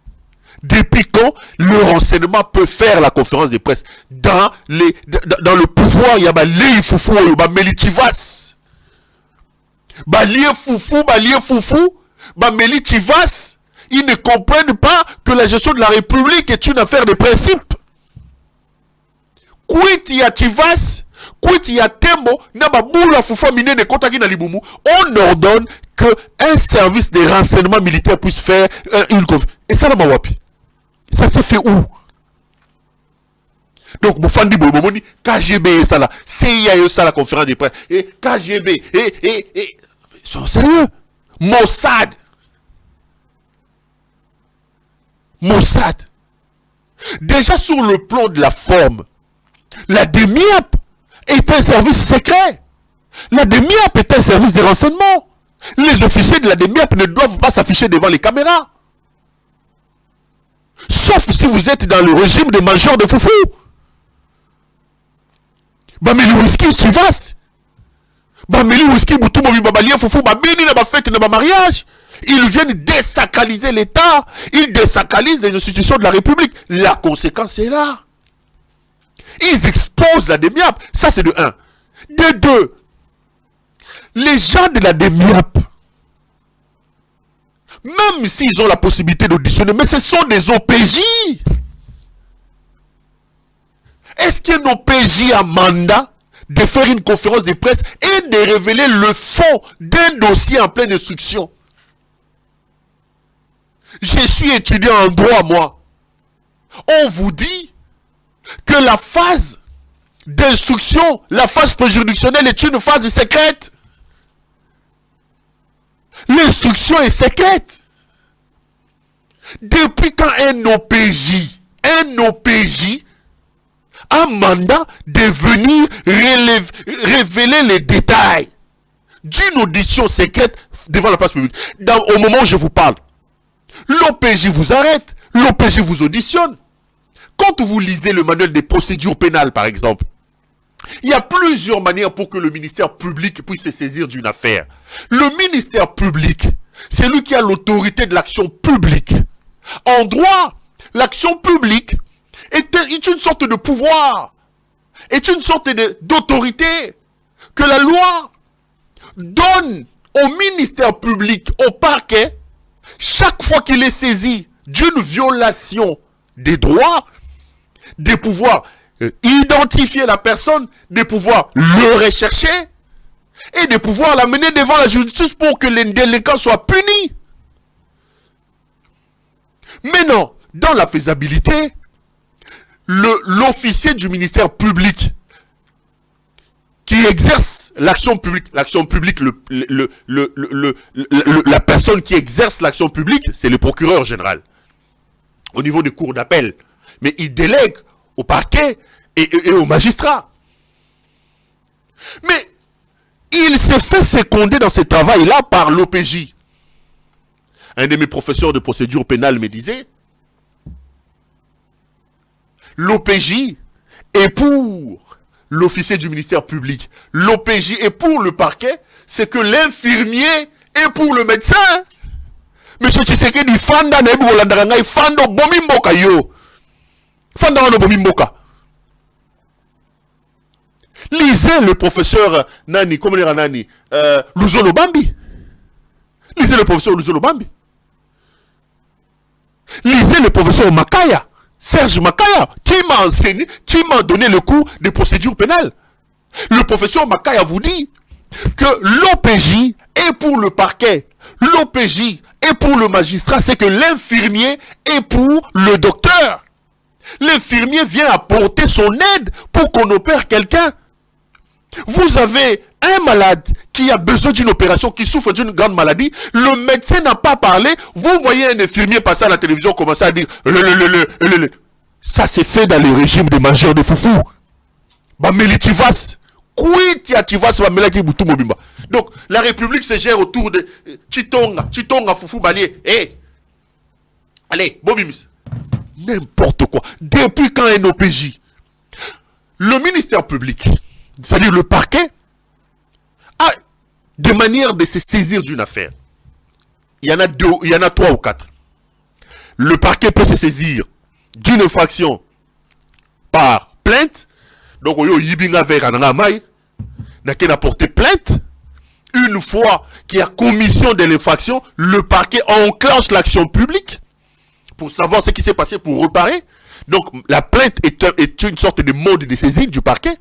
Depuis quand le renseignement peut faire la conférence de presse? Dans le pouvoir, il y a les foufou, il y a Melitivas. Melitivas, ils ne comprennent pas que la gestion de la République est une affaire de principe. Quit ya Tivas, quit ya Tembo, on ordonne qu'un service de renseignement militaire puisse faire une conférence. Et ça, ça se fait où? Donc, Moufandi Boumoni, KGB, ça là, CIA, ça la conférence de presse, et KGB, ils sont sérieux. Mossad. Déjà sur le plan de la forme, la DEMIAP est un service secret. La DEMIAP est un service de renseignement. Les officiers de la DEMIAP ne doivent pas s'afficher devant les caméras. Sauf si vous êtes dans le régime des majors de foufou. Bameli whisky, tu vas. Bameli whisky, boutoum, babalien, foufou, babini, na ba fête, na ba mariage. Ils viennent désacraliser l'État. Ils désacralisent les institutions de la République. La conséquence est là. Ils exposent la DEMIAP. Ça, c'est de 1. De 2. Les gens de la DEMIAP, même s'ils ont la possibilité d'auditionner, mais ce sont des OPJ. Est-ce que nos OPJ a mandat de faire une conférence de presse et de révéler le fond d'un dossier en pleine instruction? Je suis étudiant en droit, moi. On vous dit que la phase d'instruction, la phase préjuridictionnelle est une phase secrète. L'instruction est secrète. Depuis quand un OPJ a mandat de venir révéler les détails d'une audition secrète devant la place publique? Au moment où je vous parle, l'OPJ vous arrête, l'OPJ vous auditionne. Quand vous lisez le manuel des procédures pénales, par exemple, il y a plusieurs manières pour que le ministère public puisse se saisir d'une affaire. Le ministère public, c'est lui qui a l'autorité de l'action publique. En droit, l'action publique est une sorte de pouvoir, est une sorte d'autorité que la loi donne au ministère public, au parquet, chaque fois qu'il est saisi d'une violation des droits, de pouvoir identifier la personne, de pouvoir le rechercher et de pouvoir l'amener devant la justice pour que les délinquants soient punis. Mais non, dans la faisabilité, l'officier du ministère public qui exerce l'action publique, la personne qui exerce l'action publique, c'est le procureur général au niveau des cours d'appel. Mais il délègue au parquet et aux magistrats. Mais il s'est fait seconder dans ce travail-là par l'OPJ. Un de mes professeurs de procédure pénale me disait, l'OPJ est pour l'officier du ministère public. L'OPJ est pour le parquet, c'est que l'infirmier et pour le médecin. Monsieur Tshisekedi fanda na ebu Hollanda ngai fando bomimboka yo. Fanda wana bomimboka. Lisez le professeur Nani, comment dire Nani, Luzolo Bambi. Lisez le professeur Luzolo Bambi. Lisez le professeur Makaya, Serge Makaya, qui m'a enseigné, qui m'a donné le cours des procédures pénales. Le professeur Makaya vous dit que l'OPJ est pour le parquet, l'OPJ est pour le magistrat, c'est que l'infirmier est pour le docteur. L'infirmier vient apporter son aide pour qu'on opère quelqu'un. Vous avez un malade qui a besoin d'une opération, qui souffre d'une grande maladie, le médecin n'a pas parlé, vous voyez un infirmier passer à la télévision commencer à dire ça c'est fait dans le régime des mangeurs de foufou. Donc la République se gère autour de Chitonga, foufou, balier. Allez, Bobimis. N'importe quoi. Depuis quand un OPJ, le ministère public, c'est-à-dire le parquet, a des manières de se saisir d'une affaire. Il y en a deux, il y en a 3 ou 4. Le parquet peut se saisir d'une infraction par plainte. Donc, on yibinga vers Anangamai, n'a qu'à porter plainte. Une fois qu'il y a commission de l'infraction, le parquet enclenche l'action publique pour savoir ce qui s'est passé, pour réparer. Donc, la plainte est une sorte de mode de saisine du parquet.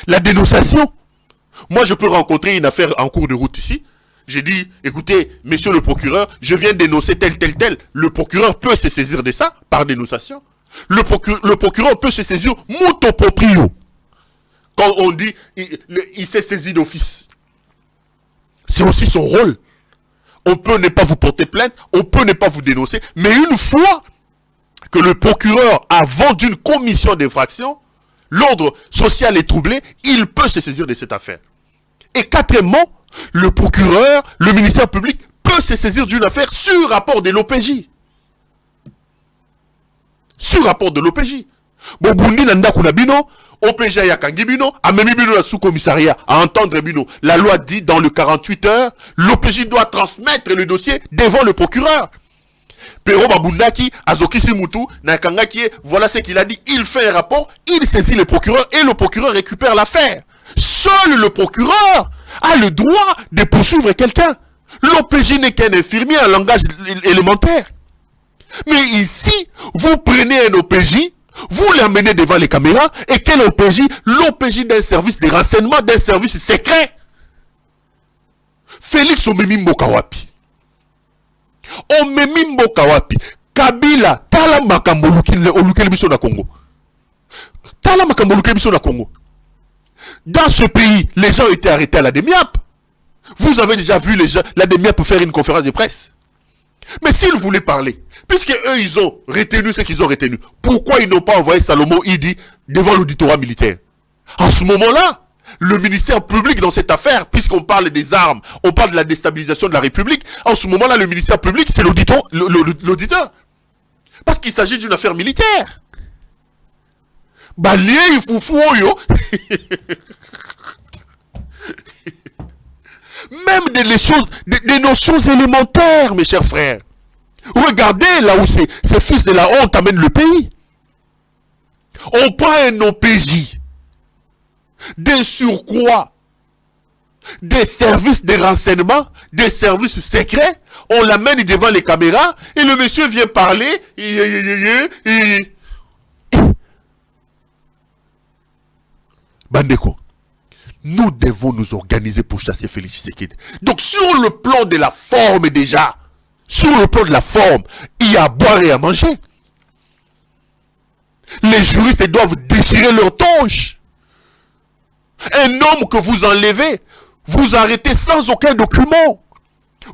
La dénonciation. Moi, je peux rencontrer une affaire en cours de route ici. J'ai dit, écoutez, monsieur le procureur, je viens dénoncer tel. Le procureur peut se saisir de ça par dénonciation. Le procureur peut se saisir moto proprio. Quand on dit, il s'est saisi d'office. C'est aussi son rôle. On peut ne pas vous porter plainte, on peut ne pas vous dénoncer, mais une fois que le procureur a vendu une commission d'infraction, l'ordre social est troublé, il peut se saisir de cette affaire. Et quatrièmement, le procureur, le ministère public peut se saisir d'une affaire sur rapport de l'OPJ. Sur rapport de l'OPJ. Bobundi nanda kuna bino, OPJ ya kangi bino, amemi bino la sous-commissariat, à entendre bino. La loi dit dans le 48 heures, l'OPJ doit transmettre le dossier devant le procureur. Pero Babundaki, Azoki Simutu, Nakangaki, voilà ce qu'il a dit. Il fait un rapport, il saisit le procureur et le procureur récupère l'affaire. Seul le procureur a le droit de poursuivre quelqu'un. L'OPJ n'est qu'un infirmier en langage élémentaire. Mais ici, vous prenez un OPJ, vous l'amenez devant les caméras, et quel OPJ? L'OPJ d'un service de renseignement, d'un service secret. Félix Omemimbo Kawapi. Omemimbo Kawapi. Kabila, tala makambo olukele biso na Congo. Tala makambo olukele biso na Congo. Dans ce pays, les gens ont été arrêtés à la DEMIAP. Vous avez déjà vu la DEMIAP faire une conférence de presse. Mais s'ils voulaient parler, puisque eux ils ont retenu ce qu'ils ont retenu, pourquoi ils n'ont pas envoyé Salomon Idi devant l'auditorat militaire? En ce moment-là, le ministère public dans cette affaire, puisqu'on parle des armes, on parle de la déstabilisation de la République, en ce moment-là, le ministère public, c'est l'auditeur. Parce qu'il s'agit d'une affaire militaire. Balié, il faut yo. Même des notions élémentaires, mes chers frères. Regardez là où ces fils de la honte amènent le pays. On prend un OPJ, des surcroît, des services de renseignement, des services secrets, on l'amène devant les caméras, et le monsieur vient parler, Bandeko, nous devons nous organiser pour chasser Félix Tshisekedi. Donc sur le plan de la forme déjà, sur le plan de la forme, il y a à boire et à manger. Les juristes doivent déchirer leur tonche. Un homme que vous enlevez, vous arrêtez sans aucun document.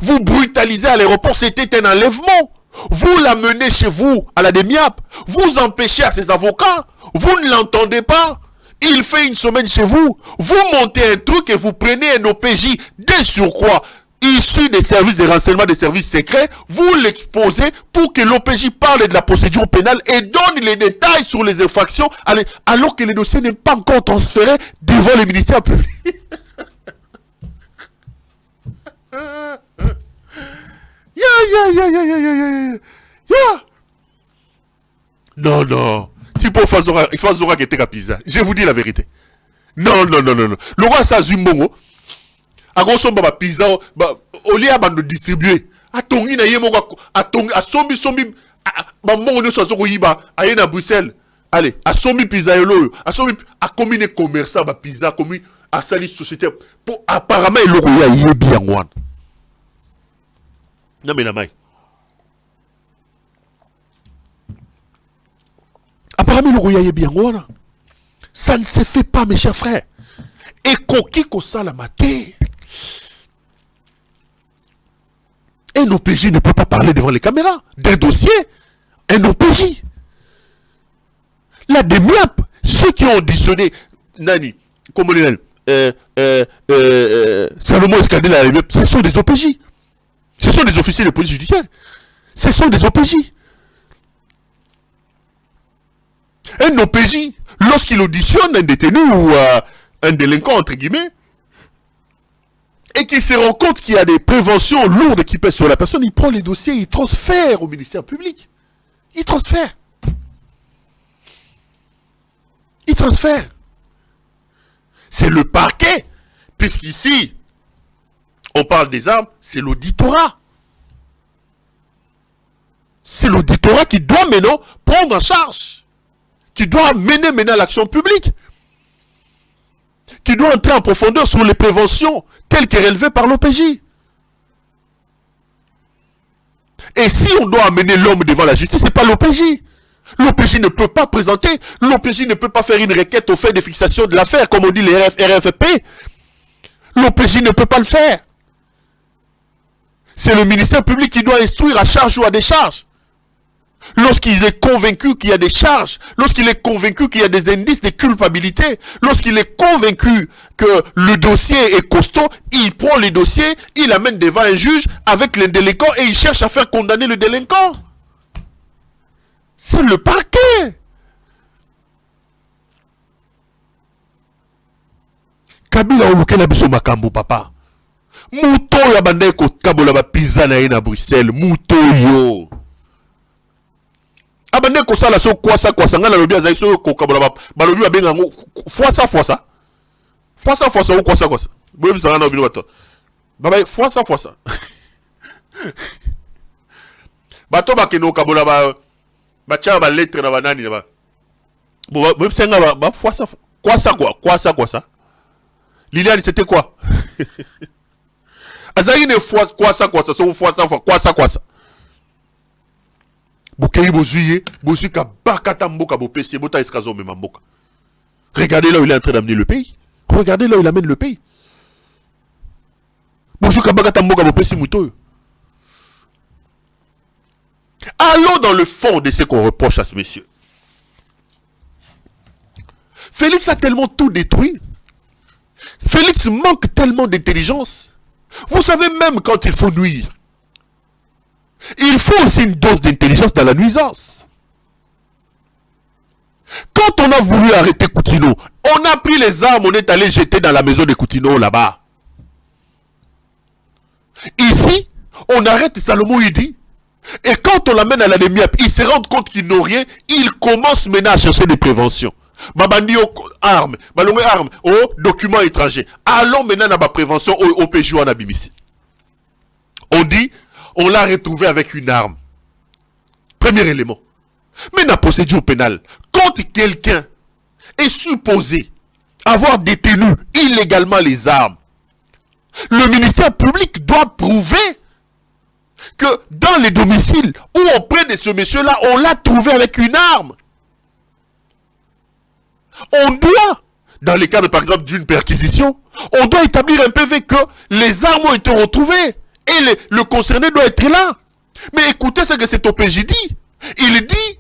Vous brutalisez à l'aéroport, c'était un enlèvement. Vous l'amenez chez vous, à la DEMIAP. Vous empêchez à ses avocats. Vous ne l'entendez pas. Il fait une semaine chez vous. Vous montez un truc et vous prenez un OPJ de surcroît, issu des services de renseignement, des services secrets. Vous l'exposez pour que l'OPJ parle de la procédure pénale et donne les détails sur les infractions, alors que le dossier n'est pas encore transféré devant le ministère public. Non, non. Tipo il faut Zora qui était à Pisa. Je vous dis la vérité. Non, non, non, non, non. Le roi sa Zumbongo. A grosso modo, Pisa, au lieu de distribuer. A tongi na yemo a tongi a sombi maman ne soit yiba a na Bruxelles. Allez, a sombi Pisa yolo. A sombi a commune commerçant ba Pisa commune a sali société pour apparemment le roi yebi yangwan. Non mais la maille. Apparemment, le roi bien ngwana. Ça ne se fait pas, mes chers frères. Et koki ko sala maté. Un OPJ ne peut pas parler devant les caméras d'un dossier. Un OPJ. La DEMIAP, ceux qui ont auditionné Nani, comment on dit, Salomon Escadé, ce sont des OPJ. Ce sont des officiers de police judiciaire. Ce sont des OPJ. Un OPJ, lorsqu'il auditionne un détenu ou un délinquant, entre guillemets, et qu'il se rend compte qu'il y a des préventions lourdes qui pèsent sur la personne, il prend les dossiers, il transfère au ministère public. Il transfère. Il transfère. C'est le parquet, puisqu'ici, on parle des armes, c'est l'auditorat. C'est l'auditorat qui doit maintenant prendre en charge, qui doit mener maintenant l'action publique, qui doit entrer en profondeur sur les préventions telles qu'elles relevées par l'OPJ. Et si on doit amener l'homme devant la justice, ce n'est pas l'OPJ. L'OPJ ne peut pas présenter, l'OPJ ne peut pas faire une requête au fait de fixation de l'affaire, comme on dit les RFP. L'OPJ ne peut pas le faire. C'est le ministère public qui doit instruire à charge ou à décharge. Lorsqu'il est convaincu qu'il y a des charges, lorsqu'il est convaincu qu'il y a des indices de culpabilité, lorsqu'il est convaincu que le dossier est costaud, il prend les dossiers, il l'amène devant un juge avec les délinquants et il cherche à faire condamner le délinquant. C'est le parquet. Kabila olukela biso makambo papa. Muto ya bande ko kabola ba pizza na ina Bruxelles, muto yo. Abande ko sala so kwasa ngana lobi azai so ko kabola ba lobi abenga ngo fois ça ou kwasa. Boye bisanga na obino bato. Baba fois ça. Bato ba keno kabola ba tia ba lettre na banani na ba. Boye bisanga ba fois ça kwasa. Liliane, c'était quoi? Azali ne fois ça, so fois ça. Boukeyi bozuye, bozuka bakata mboka bopesi, bota eskazo mema mboka. Regardez là où il est en train d'amener le pays. Regardez là où il amène le pays. Bozuka bakata mboka bopesi muto. Allons dans le fond de ce qu'on reproche à ce monsieur. Félix a tellement tout détruit. Félix manque tellement d'intelligence. Vous savez, même quand il faut nuire, il faut aussi une dose d'intelligence dans la nuisance. Quand on a voulu arrêter Coutinho, on a pris les armes, on est allé jeter dans la maison de Coutinho là-bas. Ici, on arrête Salomon Idi, et quand on l'amène à la DEMIAP, il se rend compte qu'ils n'ont rien, il commence maintenant à chercher des préventions. Babandi armes, balongé armes, documents étrangers. Allons maintenant à la prévention au PJ en Abimisi. On dit, on l'a retrouvé avec une arme. Premier élément. Mais la procédure pénale, quand quelqu'un est supposé avoir détenu illégalement les armes, le ministère public doit prouver que dans les domiciles ou auprès de ce monsieur-là, on l'a trouvé avec une arme. On doit, dans le cadre par exemple d'une perquisition, on doit établir un PV que les armes ont été retrouvées et le concerné doit être là. Mais écoutez ce que cet OPJ dit. Il dit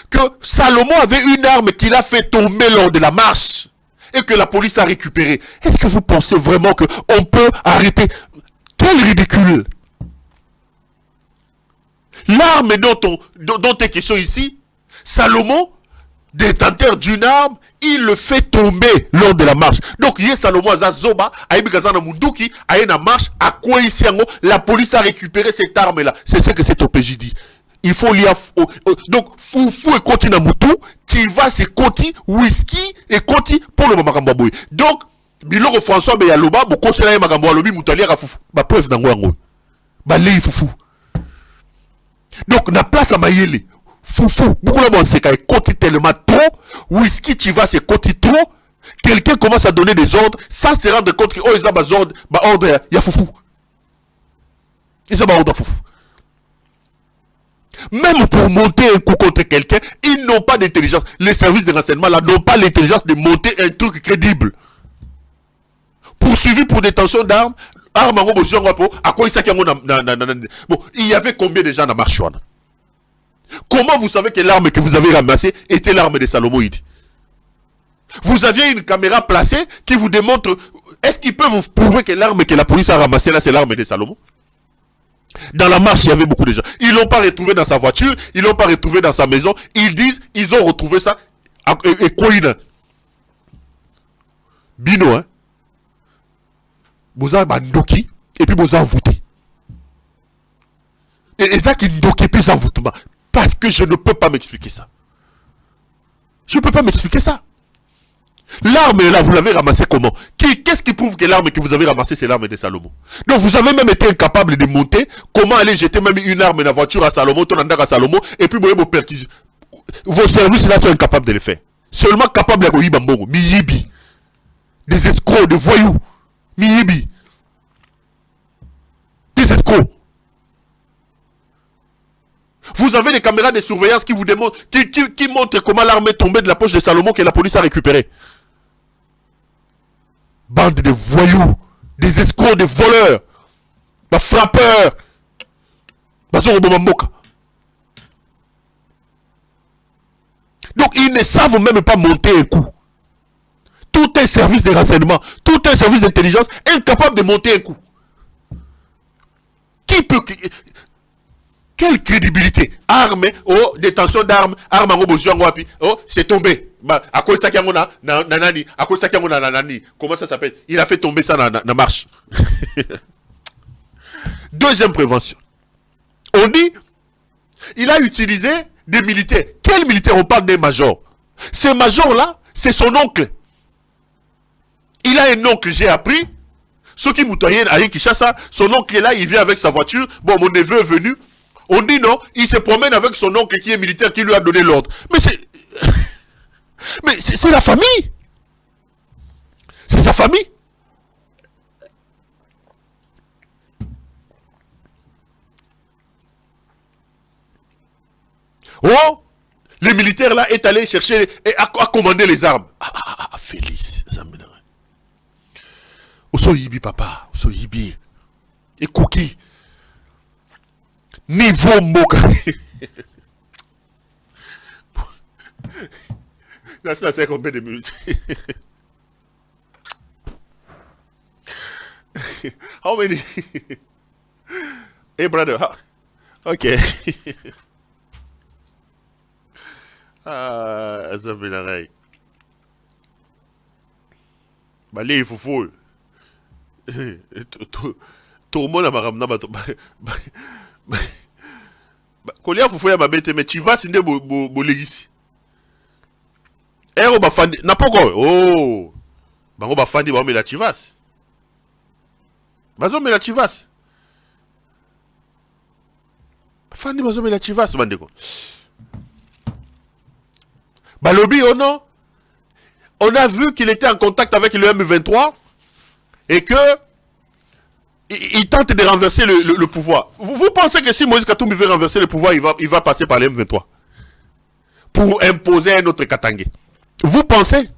que Salomon avait une arme qu'il a fait tomber lors de la marche et que la police a récupéré. Est-ce que vous pensez vraiment qu'on peut arrêter? Quel ridicule! L'arme dont est question ici, Salomon, détenteur d'une arme, il le fait tomber lors de la marche. Donc, il y a Salomon Azazoba, Aïbikazana Munduki, Aïe na marche, à quoi ici, la police a récupéré cette arme-là. C'est ce que cet OPJ dit. Il faut lire. Donc, Foufou et Koti na Moutou, Tiva c'est Koti, Whisky et Koti pour le Makambaboui. Donc, Biloko François Beyaloba, Boko Sela Makambo Alobi, Moutalia Foufou. Ba preuve d'ango. Ba lei Foufou. Donc, na place à Mayele. Foufou, beaucoup de gens c'est Koti tellement trop, Whisky Tiva c'est Koti trop, quelqu'un commence à donner des ordres, sans se rendre compte que oh ils ont des ordres, il y a Foufou. Ils ont des ordres Foufou. Même pour monter un coup contre quelqu'un, ils n'ont pas d'intelligence. Les services de renseignement là n'ont pas l'intelligence de monter un truc crédible. Poursuivi pour détention d'armes, armes en opposition à quoi bon, il y avait combien de gens dans Marchouane? Comment vous savez que l'arme que vous avez ramassée était l'arme de Salomon? Vous aviez une caméra placée qui vous démontre. Est-ce qu'il peut vous prouver que l'arme que la police a ramassée là, c'est l'arme de Salomon? Dans la marche, il y avait beaucoup de gens. Ils ne l'ont pas retrouvé dans sa voiture, ils ne l'ont pas retrouvé dans sa maison. Ils disent, ils ont retrouvé ça. Et quoi il Bino, hein? Vous avez Ndoki, et puis vous avez envoûté. Et ça qui Ndoki, puis envoûtement. Parce que je ne peux pas m'expliquer ça. Je ne peux pas m'expliquer ça. L'arme là, vous l'avez ramassée comment? Qu'est-ce qui prouve que l'arme que vous avez ramassée, c'est l'arme de Salomon? Donc vous avez même été incapable de monter. Comment aller jeter même une arme dans la voiture à Salomon, ton andar à Salomon, et puis vous perquisition. Vos services là sont incapables de le faire. Seulement capables de Bambongo, Miyibi. Des escrocs, des voyous. Miyibi. Des escrocs. Vous avez des caméras de surveillance qui vous démontrent, qui montrent comment l'arme est tombée de la poche de Salomon que la police a récupérée. Bande de voyous, des escrocs, des voleurs, des frappeurs. Donc ils ne savent même pas monter un coup. Tout un service de renseignement, tout un service d'intelligence incapable de monter un coup. Qui peut... Quelle crédibilité? Arme, oh, détention d'armes, armes en opposition, oh, c'est tombé. À cause de ça qu'il y a nanani, à cause de ça qu'il y a nanani. Comment ça s'appelle? Il a fait tomber ça dans la marche. Deuxième prévention. On dit, il a utilisé des militaires. Quels militaires? On parle des majors. Ces majors-là, c'est son oncle. Il a un oncle, j'ai appris. Ceux qui moutoyennent à Kinshasa, son oncle est là, il vient avec sa voiture. Bon, mon neveu est venu. On dit non, il se promène avec son oncle qui est militaire, qui lui a donné l'ordre. Mais c'est... Mais c'est la famille. C'est sa famille. Oh, les militaires là est allé chercher et a commandé les armes. Félix, Oso Yibi papa, Oso Yibi. Et Cookie. Niveau Moka. Là, c'est combien de minutes? How many? Hey, brother. Okay. Ça fait la règle. Bah, là, il faut fou. Tout le monde a ramené. Kolia faut faire ma bête, mais tu vas signer mon légis. Eh, on va faire. N'a pas encore. Oh. Bah, on va faire des la chivas. Bah, on met la chivas. Fandi, bah, on met la chivas, bandeko. Bah, lobby, oh non. On a vu qu'il était en contact avec le M23 et que il tente de renverser le pouvoir. Vous pensez que si Moïse Katumbi veut renverser le pouvoir, il va passer par le M23 pour imposer un autre Katangé? Vous pensez?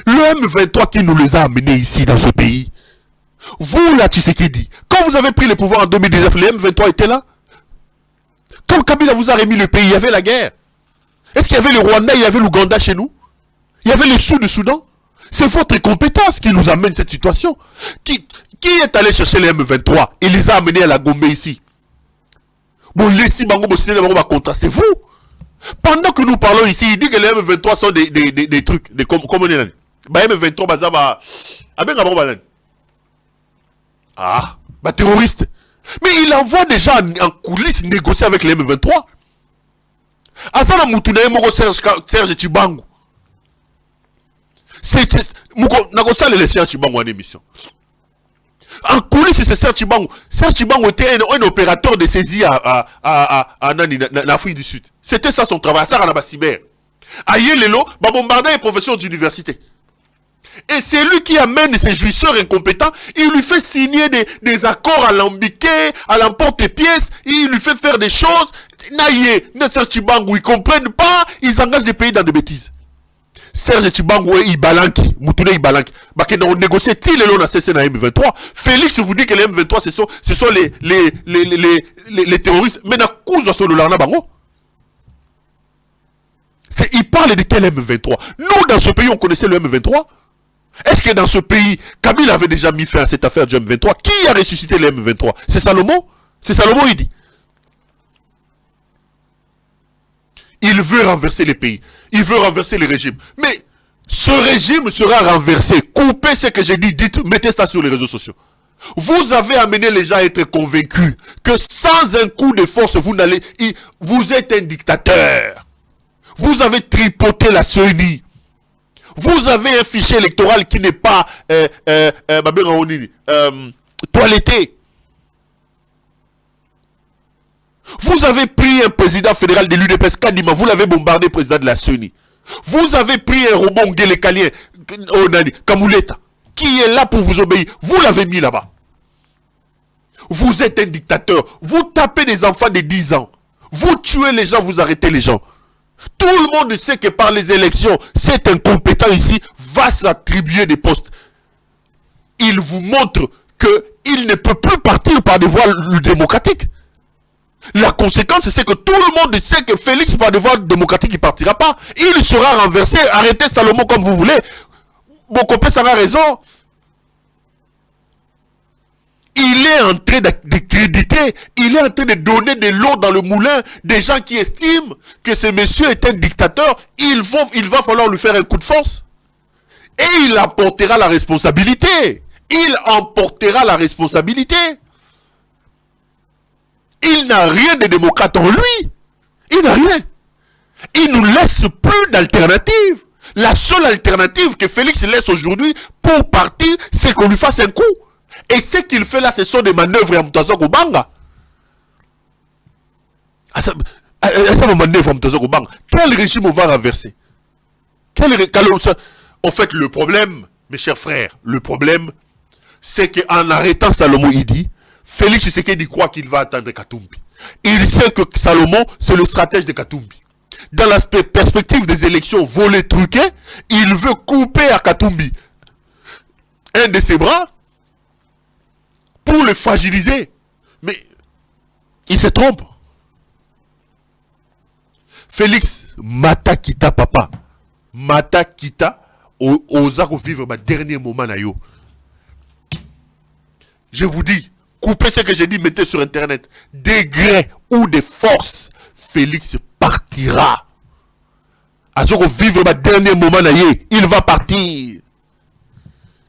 Le M23 qui nous les a amenés ici dans ce pays. Vous là, Tshisekedi, quand vous avez pris le pouvoir en 2019, le M23 était là. Quand Kabila vous a remis le pays, il y avait la guerre. Est-ce qu'il y avait le Rwanda, il y avait l'Ouganda chez nous? Il y avait le Sud du Soudan? C'est votre compétence qui nous amène cette situation. Qui est allé chercher les M23 et les a amenés à la Gombe ici? Bon, laissez Bango Bossine d'abord ma contrat, c'est vous. Pendant que nous parlons ici, il dit que les M23 sont des trucs, comme on est là. M23, bazaba, terroriste. Mais il envoie déjà en coulisses négocier avec les M23. Asana Moutouna Moko Serge Chibangu. C'est Nagosa le Serge Chibangu en émission. En coulisses, c'est Serge Chibangu. Serge Chibangu était un opérateur de saisie en Afrique du Sud. C'était ça son travail. Ça, on a cyber. Aïe Lelo, bombarder les professeurs d'université. Et c'est lui qui amène ces jouisseurs incompétents. Il lui fait signer des accords alambiqués, à l'emporte-pièce. Il lui fait faire des choses. Naïe, Serge Chibangu, ils ne comprennent pas. Ils engagent des pays dans des bêtises. Serge Chibangu, il balanki. Moutoune, il balanki. Parce qu'on négocie, il est là, on a cessé dans M23. Félix vous dit que les M23, ce sont les terroristes. Mais na cause sur le lana bango. Il parle de quel M23? Nous, dans ce pays, on connaissait le M23. Est-ce que dans ce pays, Kabila avait déjà mis fin à cette affaire du M23? Qui a ressuscité le M23? C'est Salomon? C'est Salomon, il dit. Il veut renverser les pays. Il veut renverser les régimes. Mais ce régime sera renversé. Coupez ce que j'ai dit. Dites, mettez ça sur les réseaux sociaux. Vous avez amené les gens à être convaincus que sans un coup de force, vous êtes un dictateur. Vous avez tripoté la CENI. Vous avez un fichier électoral qui n'est pas toiletté. Vous avez pris un président fédéral de l'UDPS, Kadima, vous l'avez bombardé président de la CENI. Vous avez pris un robot Ngelekalien, Kamouleta, qui est là pour vous obéir. Vous l'avez mis là-bas. Vous êtes un dictateur. Vous tapez des enfants de 10 ans. Vous tuez les gens, vous arrêtez les gens. Tout le monde sait que par les élections, cet incompétent ici va s'attribuer des postes. Il vous montre qu'il ne peut plus partir par des voies démocratiques. La conséquence, c'est que tout le monde sait que Félix, par des voies démocratiques, il ne partira pas. Il sera renversé. Arrêtez Salomon comme vous voulez. Mon copain, ça a raison. Il est en train de créditer, il est en train de donner de l'eau dans le moulin des gens qui estiment que ce monsieur est un dictateur. Il va falloir lui faire un coup de force. Et il emportera la responsabilité. Il emportera la responsabilité. Il n'a rien de démocrate en lui. Il n'a rien. Il ne nous laisse plus d'alternative. La seule alternative que Félix laisse aujourd'hui pour partir, c'est qu'on lui fasse un coup. Et ce qu'il fait là, ce sont des manœuvres à Moutazo Kobanga. Quel régime on va renverser? En fait, le problème, mes chers frères, le problème, c'est qu'en arrêtant Salomon Idi, Félix Tshisekedi croit qu'il va attendre Katumbi. Il sait que Salomon, c'est le stratège de Katumbi. Dans la perspective des élections volées, truquées, il veut couper à Katumbi un de ses bras pour le fragiliser. Mais il se trompe. Félix, Mata Kita papa. Mata Kita, osa vivre ma dernier moment na yo. Je vous dis, coupez ce que j'ai dit, mettez sur internet. Des gré ou de force, Félix partira. Azoko vivre ma dernier moment na ye, il va partir.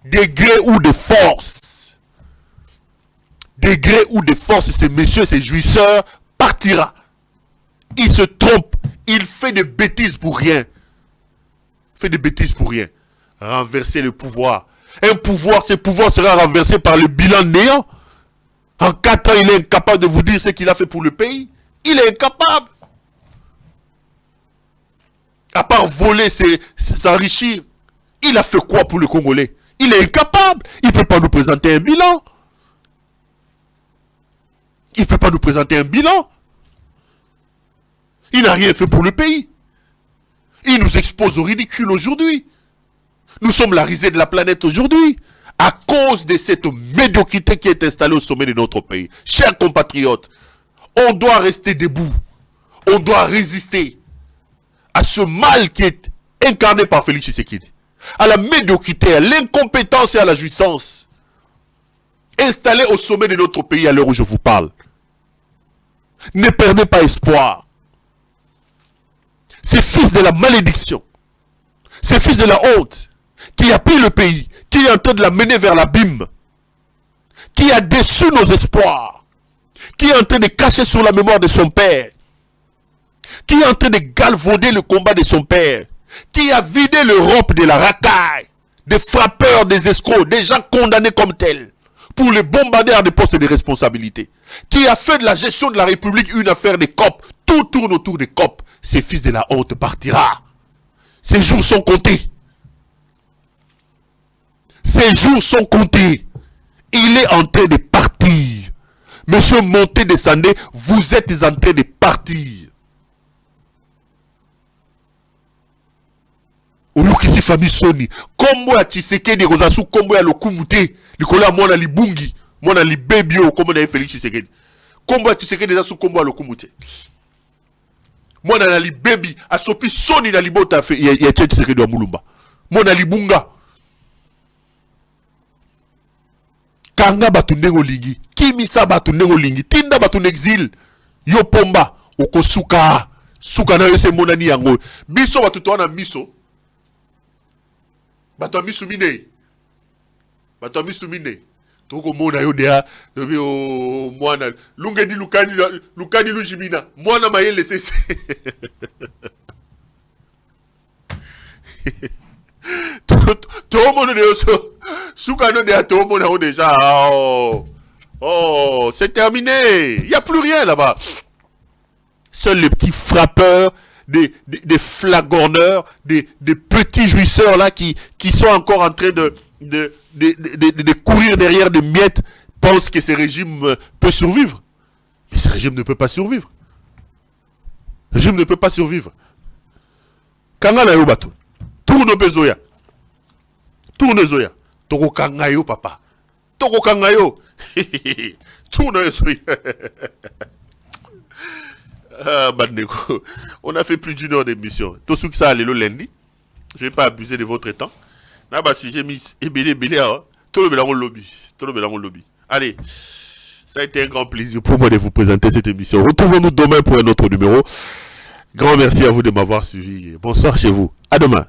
Des gré ou de force. Des gré ou de force, ces messieurs, ces jouisseurs, partira. Il se trompe. Il fait des bêtises pour rien. Il fait des bêtises pour rien. Renverser le pouvoir. Un pouvoir, ce pouvoir sera renversé par le bilan néant. En 4 ans, il est incapable de vous dire ce qu'il a fait pour le pays. Il est incapable. À part voler, s'enrichir. Il a fait quoi pour le Congolais? Il est incapable. Il ne peut pas nous présenter un bilan. Il ne peut pas nous présenter un bilan. Il n'a rien fait pour le pays. Il nous expose au ridicule aujourd'hui. Nous sommes la risée de la planète aujourd'hui. À cause de cette médiocrité qui est installée au sommet de notre pays. Chers compatriotes, on doit rester debout. On doit résister à ce mal qui est incarné par Félix Tshisekedi. À la médiocrité, à l'incompétence et à la jouissance. Installé au sommet de notre pays à l'heure où je vous parle. Ne perdez pas espoir. ces fils de la malédiction, ces fils de la honte, qui a pris le pays, qui est en train de la mener vers l'abîme, qui a déçu nos espoirs, qui est en train de cacher sur la mémoire de son père, qui est en train de galvauder le combat de son père, qui a vidé l'Europe de la racaille, des frappeurs, des escrocs, des gens condamnés comme tels, pour les bombarder à des postes de responsabilité, qui a fait de la gestion de la République une affaire des copes. Tout tourne autour des copes. Ces fils de la honte partira. Ces jours sont comptés. Ces jours sont comptés. Il est en train de partir. Monsieur Montez, descendez, vous êtes en train de partir. Olukisi famille Soni. Kombo ya Tshisekedi Rosasu, kombo ya Lokumute. Likola mwana libungi. Mwana libebio, kombo na Félix Tshisekedi. Kombo ya Tshisekedi Rosasu, kombo ya Lokumute. Mwana na libebi, asopi Soni na libota ya Tshisekedi wa Mulumba. Mwana libunga. Kanga batu ndengo lingi. Kimisa batu ndengo lingi. Tinda batu n'exil. Yo pomba. Oko suka. Suka na yose monani yango. Biso batu toana miso. Batu misu mine. Batu misu mine. Toko mona yo dea. Mwana. Lungedi lukani lujimina. Mwana mayele sese. Tout le monde est Soukano de tout le monde déjà. Oh, c'est terminé. Il n'y a plus rien là-bas. Seuls les petits frappeurs, des flagorneurs, des petits jouisseurs là qui sont encore en train de courir derrière des miettes pensent que ce régime peut survivre. Mais ce régime ne peut pas survivre. Le régime ne peut pas survivre. Kangana yo bato. Tourne bezoya. Tourne zoya. Toko kangayo papa. Toko kangayo. Tourne zoya. Ah, bandeko. On a fait plus d'une heure d'émission. Tout ce que ça allait le lundi. Je ne vais pas abuser de votre temps. Là, bah, si j'ai mis ébélé, tout le mélange lobby. Tout le mélange lobby. Allez. Ça a été un grand plaisir pour moi de vous présenter cette émission. Retrouvons-nous demain pour un autre numéro. Grand merci à vous de m'avoir suivi. Bonsoir chez vous. À demain.